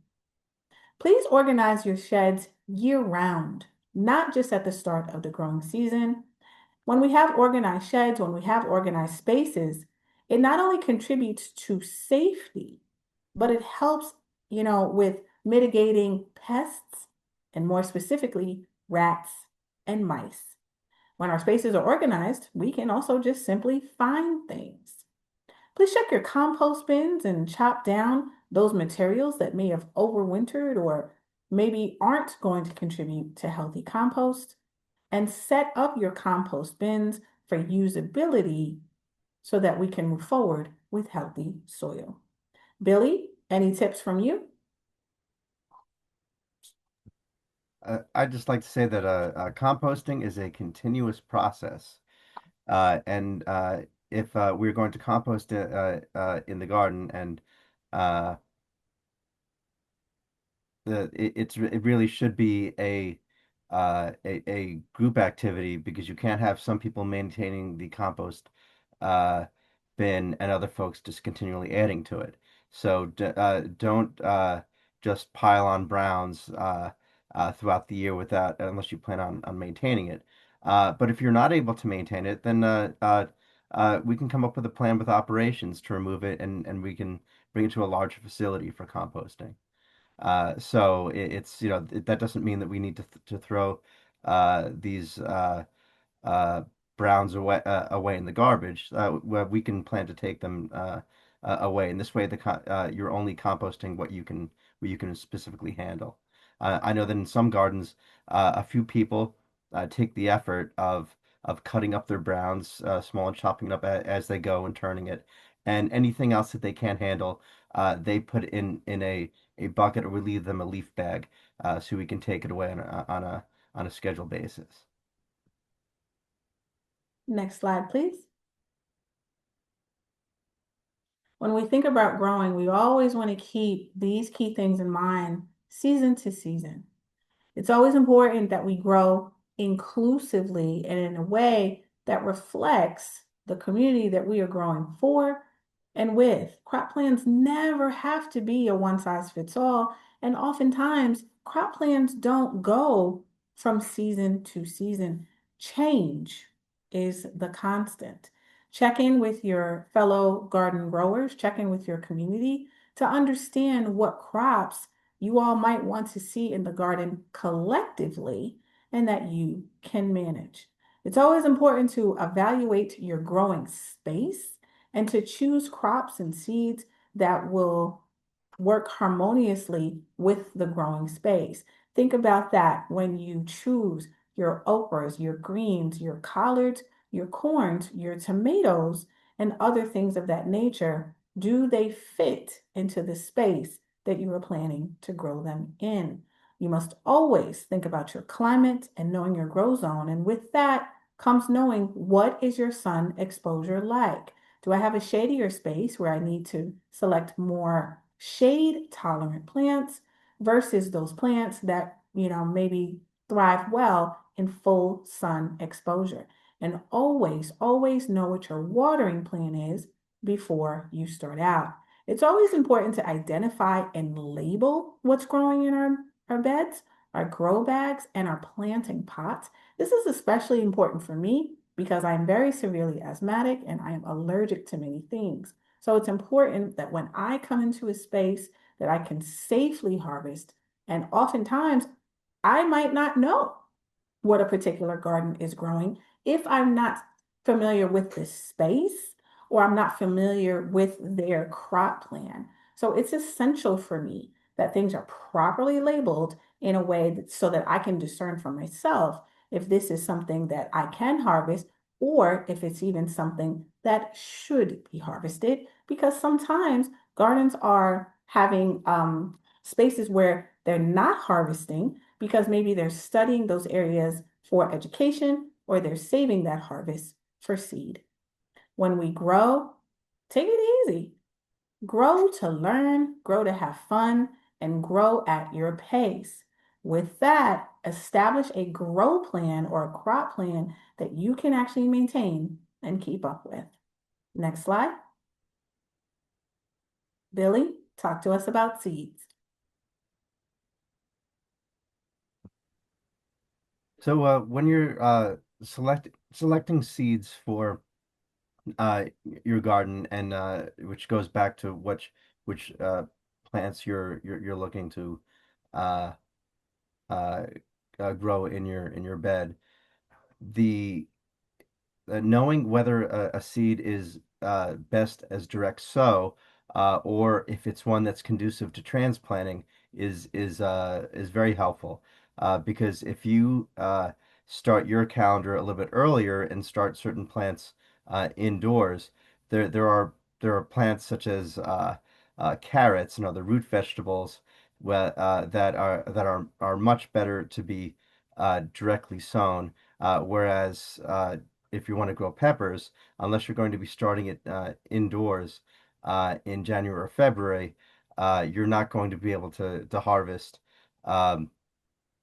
Please organize your sheds year round, not just at the start of the growing season. When we have organized sheds, when we have organized spaces, it not only contributes to safety, but it helps, with mitigating pests and more specifically, rats and mice. When our spaces are organized, we can also just simply find things. Please check your compost bins and chop down those materials that may have overwintered or maybe aren't going to contribute to healthy compost. And set up your compost bins for usability so that we can move forward with healthy soil. Billy, any tips from you? I'd just like to say that composting is a continuous process. And if we're going to compost in the garden and uh, it really should be a group activity because you can't have some people maintaining the compost uh, bin and other folks just continually adding to it. So don't just pile on browns throughout the year without unless you plan on maintaining it. But if you're not able to maintain it, then we can come up with a plan with operations to remove it and we can bring it to a larger facility for composting. So it's that doesn't mean that we need to throw these uh, browns away in the garbage. Well, we can plan to take them away, and this way you're only composting what you can specifically handle. I know that in some gardens, a few people take the effort of cutting up their browns small and chopping it up as they go and turning it, and anything else that they can't handle, they put in a bucket or we leave them a leaf bag so we can take it away on a scheduled basis. Next slide, please. When we think about growing, we always want to keep these key things in mind season to season. It's always important that we grow inclusively and in a way that reflects the community that we are growing for and with. Crop plans never have to be a one size fits all, and oftentimes crop plans don't go from season to season. Change is the constant. Check in with your fellow garden growers, check in with your community to understand what crops you all might want to see in the garden collectively and that you can manage. It's always important to evaluate your growing space and to choose crops and seeds that will work harmoniously with the growing space. Think about that when you choose your okras, your greens, your collards, your corns, your tomatoes, and other things of that nature. Do they fit into the space that you are planning to grow them in? You must always think about your climate and knowing your grow zone. And with that comes knowing what is your sun exposure like? Do I have a shadier space where I need to select more shade tolerant plants versus those plants that, maybe thrive well in full sun exposure? And always, always know what your watering plan is before you start out. It's always important to identify and label what's growing in our beds, our grow bags, and our planting pots. This is especially important for me because I'm very severely asthmatic and I am allergic to many things. So it's important that when I come into a space that I can safely harvest, and oftentimes I might not know what a particular garden is growing if I'm not familiar with the space or I'm not familiar with their crop plan. So it's essential for me that things are properly labeled in a way so that I can discern for myself if this is something that I can harvest or if it's even something that should be harvested. Because sometimes gardens are having spaces where they're not harvesting because maybe they're studying those areas for education or they're saving that harvest for seed. When we grow, take it easy. Grow to learn, grow to have fun, and grow at your pace. With that, establish a grow plan or a crop plan that you can actually maintain and keep up with. Next slide. Billy, talk to us about seeds. So when you're selecting seeds for your garden, and which goes back to which plants you're looking to uh, uh, grow in your bed. The knowing whether a seed is best as direct sow, or if it's one that's conducive to transplanting is very helpful. Because if you start your calendar a little bit earlier and start certain plants indoors, there are plants such as carrots and other root vegetables that are much better to be directly sown. Whereas if you want to grow peppers, unless you're going to be starting it indoors in January or February, you're not going to be able to harvest um,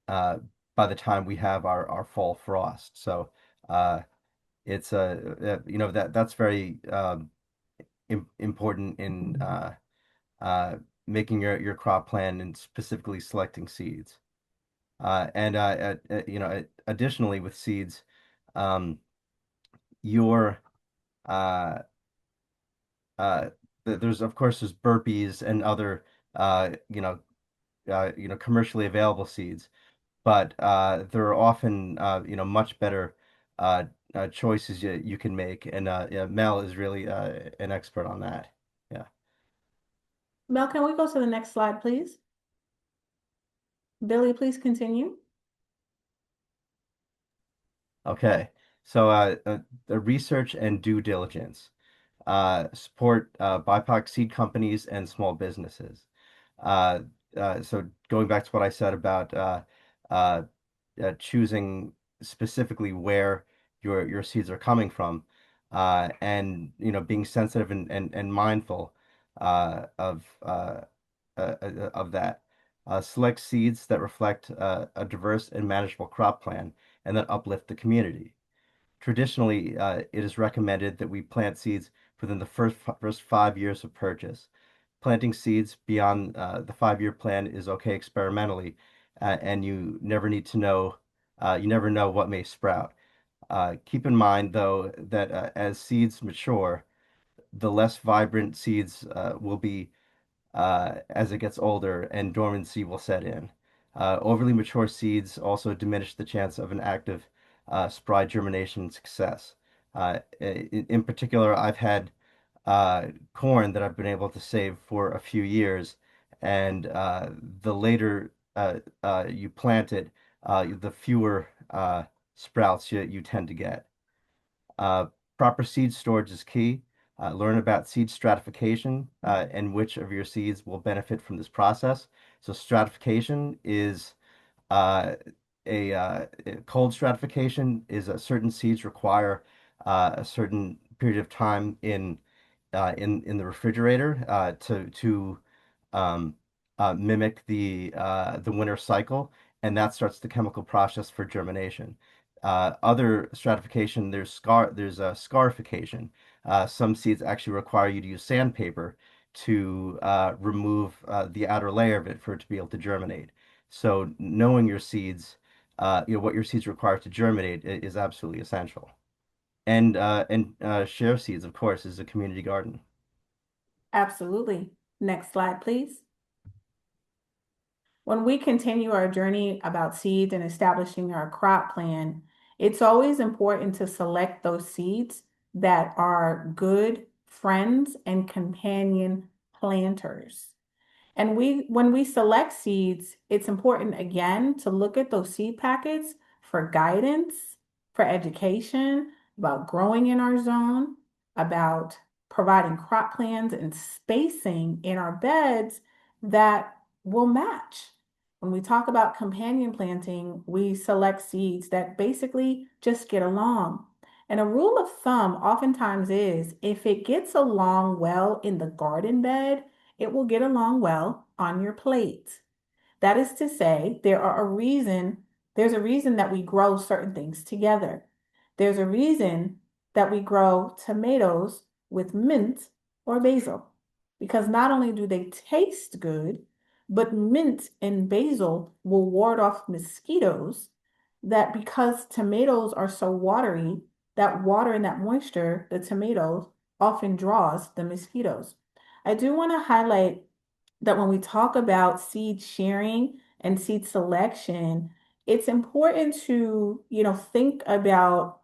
uh, by the time we have our fall frost. So uh, it's that's very important in uh, making your crop plan and specifically selecting seeds. Additionally with seeds, um, your uh, uh, there's of course there's burpees and other uh, you know commercially available seeds, but there are often much better choices you can make, and yeah, Mel is really an expert on that. Yeah. Mel, can we go to the next slide, please? Billy, please continue. Okay. So the research and due diligence. Support BIPOC seed companies and small businesses. Uh, so going back to what I said about uh, choosing specifically where your seeds are coming from, and being sensitive and mindful of that. Select seeds that reflect a diverse and manageable crop plan and that uplift the community. Traditionally, it is recommended that we plant seeds within the first 5 years of purchase. Planting seeds beyond the 5 year plan is okay experimentally, and you never know what may sprout. Keep in mind, though, that as seeds mature, the less vibrant seeds will be as it gets older and dormancy will set in. Overly mature seeds also diminish the chance of an active, spry germination success. In particular, I've had corn that I've been able to save for a few years, and the later you plant it, the fewer sprouts you tend to get. Uh, Proper seed storage is key. Learn about seed stratification and which of your seeds will benefit from this process. So stratification is uh, a cold stratification is a certain seeds require a certain period of time in the refrigerator to um, mimic the winter cycle, and that starts the chemical process for germination. Other stratification, there's a scarification. Some seeds actually require you to use sandpaper to remove the outer layer of it for it to be able to germinate. So knowing your seeds, what your seeds require to germinate is absolutely essential. And share seeds, of course, is a community garden. Absolutely. Next slide, please. When we continue our journey about seeds and establishing our crop plan, it's always important to select those seeds that are good friends and companion planters. And when we select seeds, it's important again to look at those seed packets for guidance, for education about growing in our zone, about providing crop plans and spacing in our beds that will match. When we talk about companion planting, we select seeds that basically just get along. And a rule of thumb oftentimes is if it gets along well in the garden bed, it will get along well on your plate. That is to say, there's a reason that we grow certain things together. There's a reason that we grow tomatoes with mint or basil, because not only do they taste good, but mint and basil will ward off mosquitoes that because tomatoes are so watery, that water and that moisture, the tomatoes, often draws the mosquitoes. I do want to highlight that when we talk about seed sharing and seed selection, it's important to, think about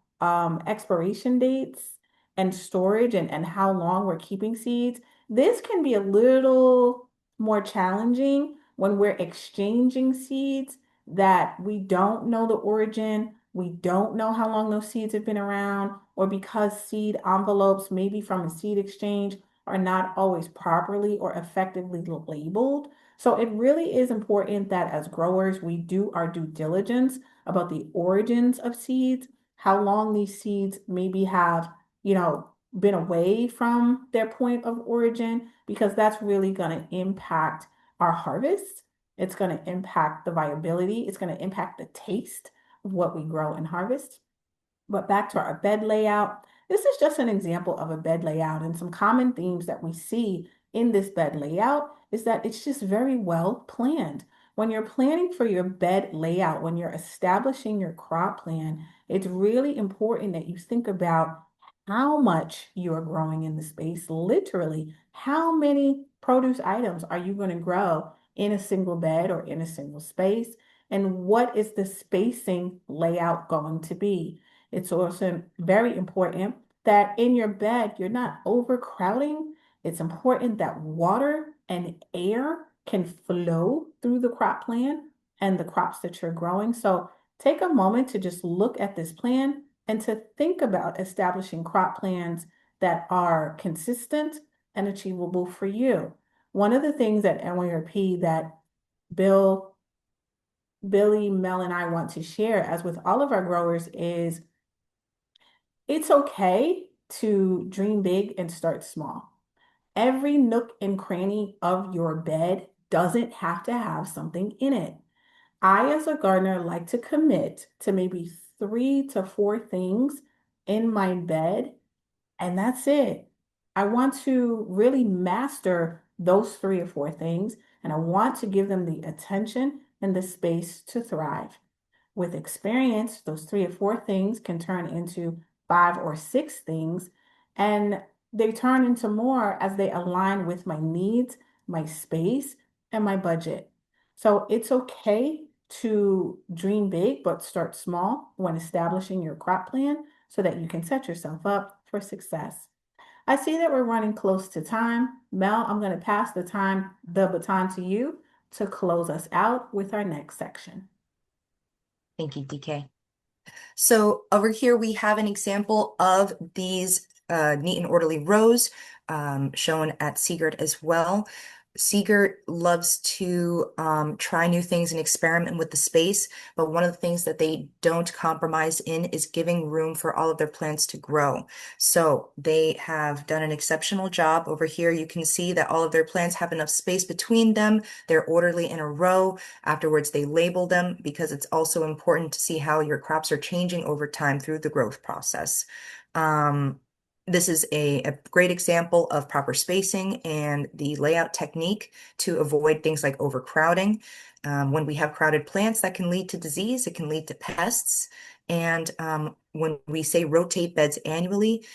expiration dates and storage and how long we're keeping seeds. This can be a little more challenging when we're exchanging seeds that we don't know the origin, we don't know how long those seeds have been around, or because seed envelopes, maybe from a seed exchange, are not always properly or effectively labeled. So it really is important that as growers, we do our due diligence about the origins of seeds, how long these seeds maybe have, been away from their point of origin, because that's really going to impact our harvest. It's going to impact the viability. It's going to impact the taste of what we grow and harvest. But back to our bed layout, this is just an example of a bed layout, and some common themes that we see in this bed layout is that it's just very well planned. When you're planning for your bed layout, when you're establishing your crop plan, it's really important that you think about how much you are growing in the space. Literally, how many produce items are you going to grow in a single bed or in a single space? And what is the spacing layout going to be? It's also very important that in your bed, you're not overcrowding. It's important that water and air can flow through the crop plan and the crops that you're growing. So take a moment to just look at this plan and to think about establishing crop plans that are consistent and achievable for you. One of the things at NYRP that Bill, Billy, Mel, and I want to share, as with all of our growers, is it's okay to dream big and start small. Every nook and cranny of your bed doesn't have to have something in it. I, as a gardener, like to commit to maybe 3 to 4 things in my bed, and that's it. I want to really master those 3 or 4 things, and I want to give them the attention and the space to thrive. With experience, those 3 or 4 things can turn into 5 or 6 things, and they turn into more as they align with my needs, my space, and my budget. So it's okay to dream big, but start small when establishing your crop plan so that you can set yourself up for success. I see that we're running close to time. Mel, I'm going to pass the baton to you to close us out with our next section. Thank you, DK. So over here we have an example of these neat and orderly rows shown at Seagert as well. Seagert loves to try new things and experiment with the space, but one of the things that they don't compromise in is giving room for all of their plants to grow. So they have done an exceptional job. Over here you can see that all of their plants have enough space between them. They're orderly in a row. Afterwards, they label them because it's also important to see how your crops are changing over time through the growth process. This is a great example of proper spacing and the layout technique to avoid things like overcrowding. When we have crowded plants, that can lead to disease, it can lead to pests. And when we say rotate beds annually,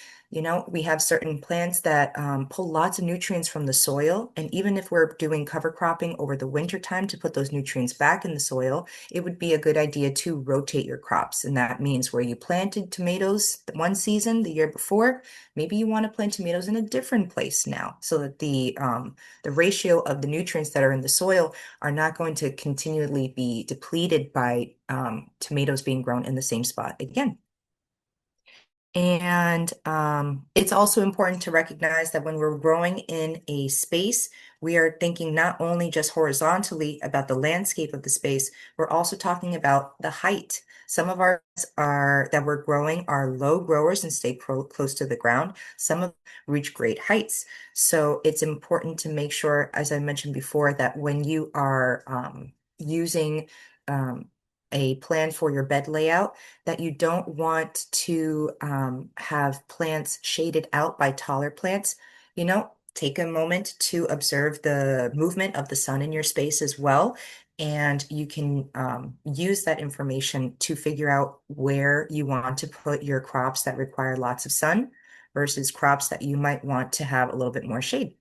we have certain plants that pull lots of nutrients from the soil. And even if we're doing cover cropping over the winter time to put those nutrients back in the soil, it would be a good idea to rotate your crops. And that means where you planted tomatoes one season the year before, maybe you want to plant tomatoes in a different place now so that the ratio of the nutrients that are in the soil are not going to continually be depleted by tomatoes being grown in the same spot again. And it's also important to recognize that when we're growing in a space, we are thinking not only just horizontally about the landscape of the space, we're also talking about the height. Some of our are that we're growing are low growers and stay close to the ground. Some of them reach great heights. So it's important to make sure, as I mentioned before, that when you are using a plan for your bed layout, that you don't want to have plants shaded out by taller plants. Take a moment to observe the movement of the sun in your space as well. and you can use that information to figure out where you want to put your crops that require lots of sun versus crops that you might want to have a little bit more shade.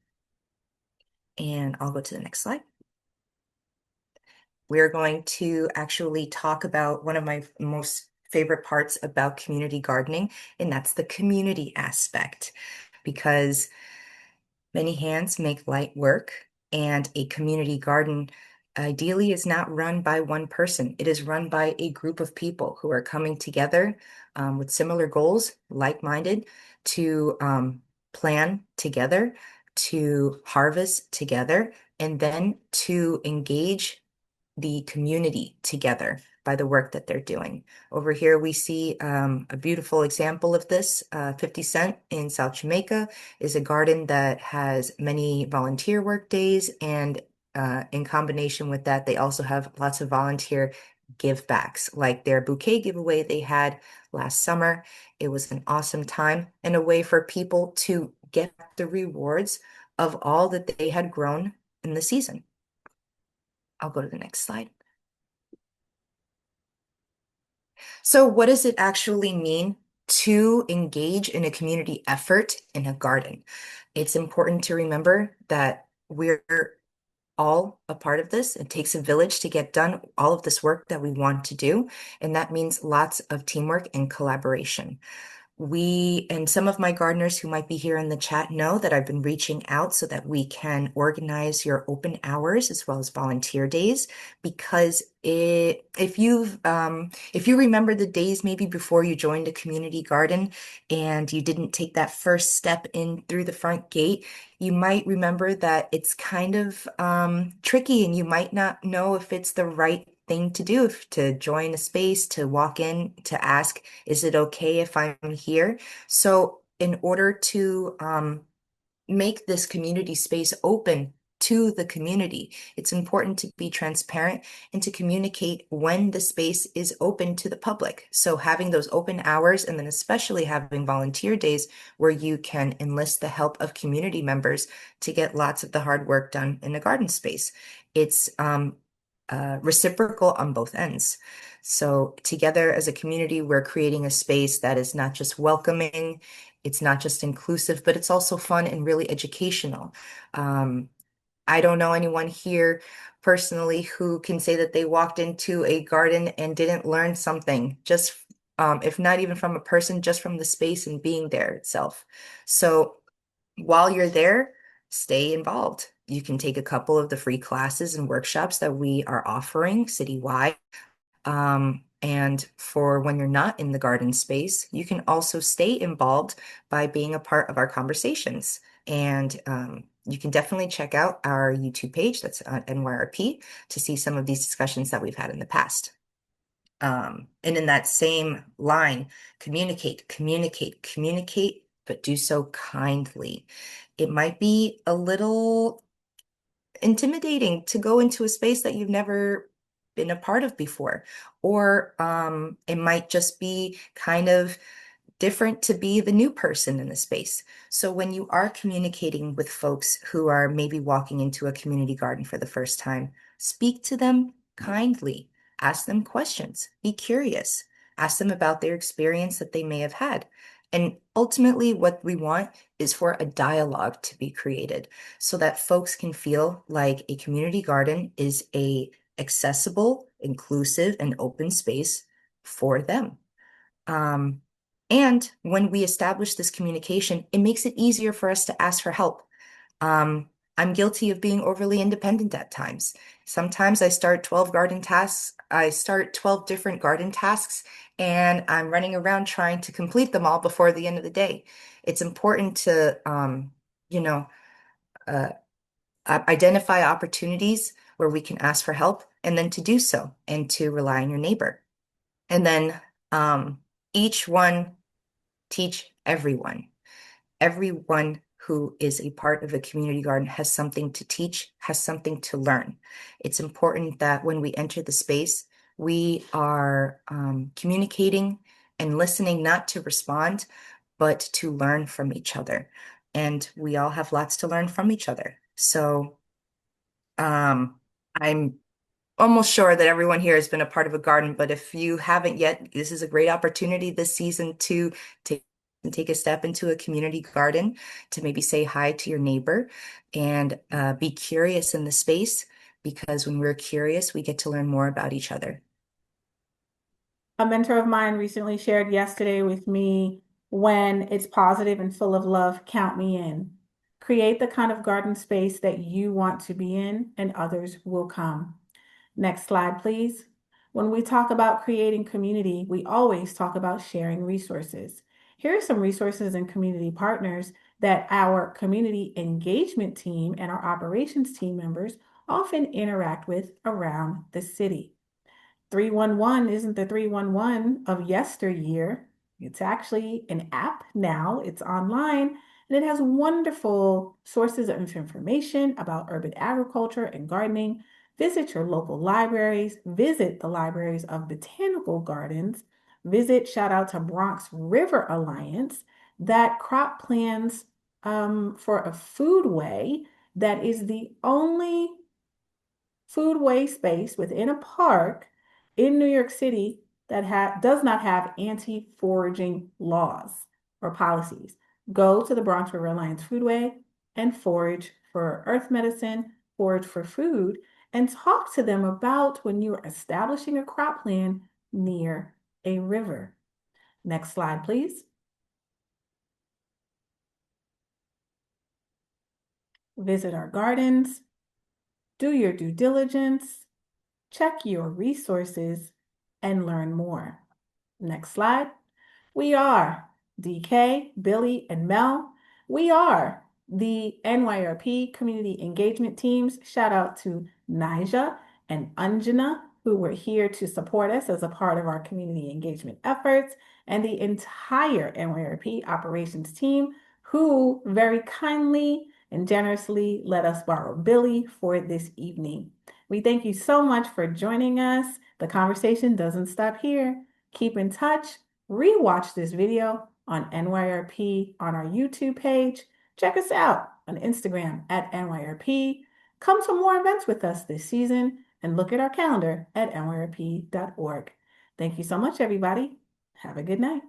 And I'll go to the next slide. We're going to actually talk about one of my most favorite parts about community gardening, and that's the community aspect, because many hands make light work, and a community garden ideally is not run by one person. It is run by a group of people who are coming together with similar goals, like-minded, to plan together, to harvest together, and then to engage the community together by the work that they're doing. Over here, we see a beautiful example of this. 50 Cent in South Jamaica is a garden that has many volunteer work days, and in combination with that, they also have lots of volunteer give backs, like their bouquet giveaway they had last summer. It was an awesome time and a way for people to get the rewards of all that they had grown in the season. I'll go to the next slide. So what does it actually mean to engage in a community effort in a garden? It's important to remember that we're all a part of this. It takes a village to get done all of this work that we want to do, and that means lots of teamwork and collaboration. We and some of my gardeners who might be here in the chat know that I've been reaching out so that we can organize your open hours as well as volunteer days, because if you remember the days maybe before you joined a community garden and you didn't take that first step in through the front gate, you might remember that it's kind of tricky, and you might not know if it's the right thing to do, if to join a space, to walk in, to ask, is it okay if I'm here? So in order to make this community space open to the community, it's important to be transparent and to communicate when the space is open to the public. So having those open hours, and then especially having volunteer days where you can enlist the help of community members to get lots of the hard work done in a garden space. It's reciprocal on both ends. So together as a community, we're creating a space that is not just welcoming, it's not just inclusive, but it's also fun and really educational. I don't know anyone here personally who can say that they walked into a garden and didn't learn something, just if not even from a person, just from the space and being there itself. So while you're there, stay involved. You can take a couple of the free classes and workshops that we are offering citywide. And for when you're not in the garden space, you can also stay involved by being a part of our conversations. And you can definitely check out our YouTube page, that's on NYRP, to see some of these discussions that we've had in the past. And in that same line, communicate, communicate, communicate, but do so kindly. It might be a little intimidating to go into a space that you've never been a part of before, or it might just be kind of different to be the new person in the space. So when you are communicating with folks who are maybe walking into a community garden for the first time, speak to them kindly, ask them questions, be curious, ask them about their experience that they may have had. And ultimately, what we want is for a dialogue to be created so that folks can feel like a community garden is a accessible, inclusive, and open space for them. Um, and when we establish this communication, it makes it easier for us to ask for help. I'm guilty of being overly independent at times. Sometimes I start 12 garden tasks. I start 12 different garden tasks, and I'm running around trying to complete them all before the end of the day. It's important to, you know, uh, identify opportunities where we can ask for help, and then to do so and to rely on your neighbor. And then each one teach everyone. Everyone who is a part of a community garden has something to teach, has something to learn. It's important that when we enter the space, we are communicating and listening, not to respond, but to learn from each other. And we all have lots to learn from each other. So I'm almost sure that everyone here has been a part of a garden, but if you haven't yet, this is a great opportunity this season to take take a step into a community garden, to maybe say hi to your neighbor and be curious in the space, because when we're curious, we get to learn more about each other. A mentor of mine recently shared yesterday with me, when it's positive and full of love, count me in. Create the kind of garden space that you want to be in, and others will come. Next slide, please. When we talk about creating community, we always talk about sharing resources. Here are some resources and community partners that our community engagement team and our operations team members often interact with around the city. 311 isn't the 311 of yesteryear. It's actually an app now, it's online, and it has wonderful sources of information about urban agriculture and gardening. Visit your local libraries, visit the libraries of botanical gardens, shout out to Bronx River Alliance that crop plans for a foodway that is the only foodway space within a park in New York City that does not have anti-foraging laws or policies. Go to the Bronx River Alliance Foodway and forage for earth medicine, forage for food, and talk to them about when you're establishing a crop plan near a river. Next slide, please. Visit our gardens, do your due diligence, check your resources, and learn more. Next slide. We are DK, Billy, and Mel. We are the NYRP community engagement teams. Shout out to Nija and Anjana, who were here to support us as a part of our community engagement efforts, and the entire NYRP operations team, who very kindly and generously let us borrow Billy for this evening. We thank you so much for joining us. The conversation doesn't stop here. Keep in touch. Rewatch this video on NYRP on our YouTube page. Check us out on Instagram at NYRP. Come to more events with us this season and look at our calendar at nyrp.org. Thank you so much, everybody. Have a good night.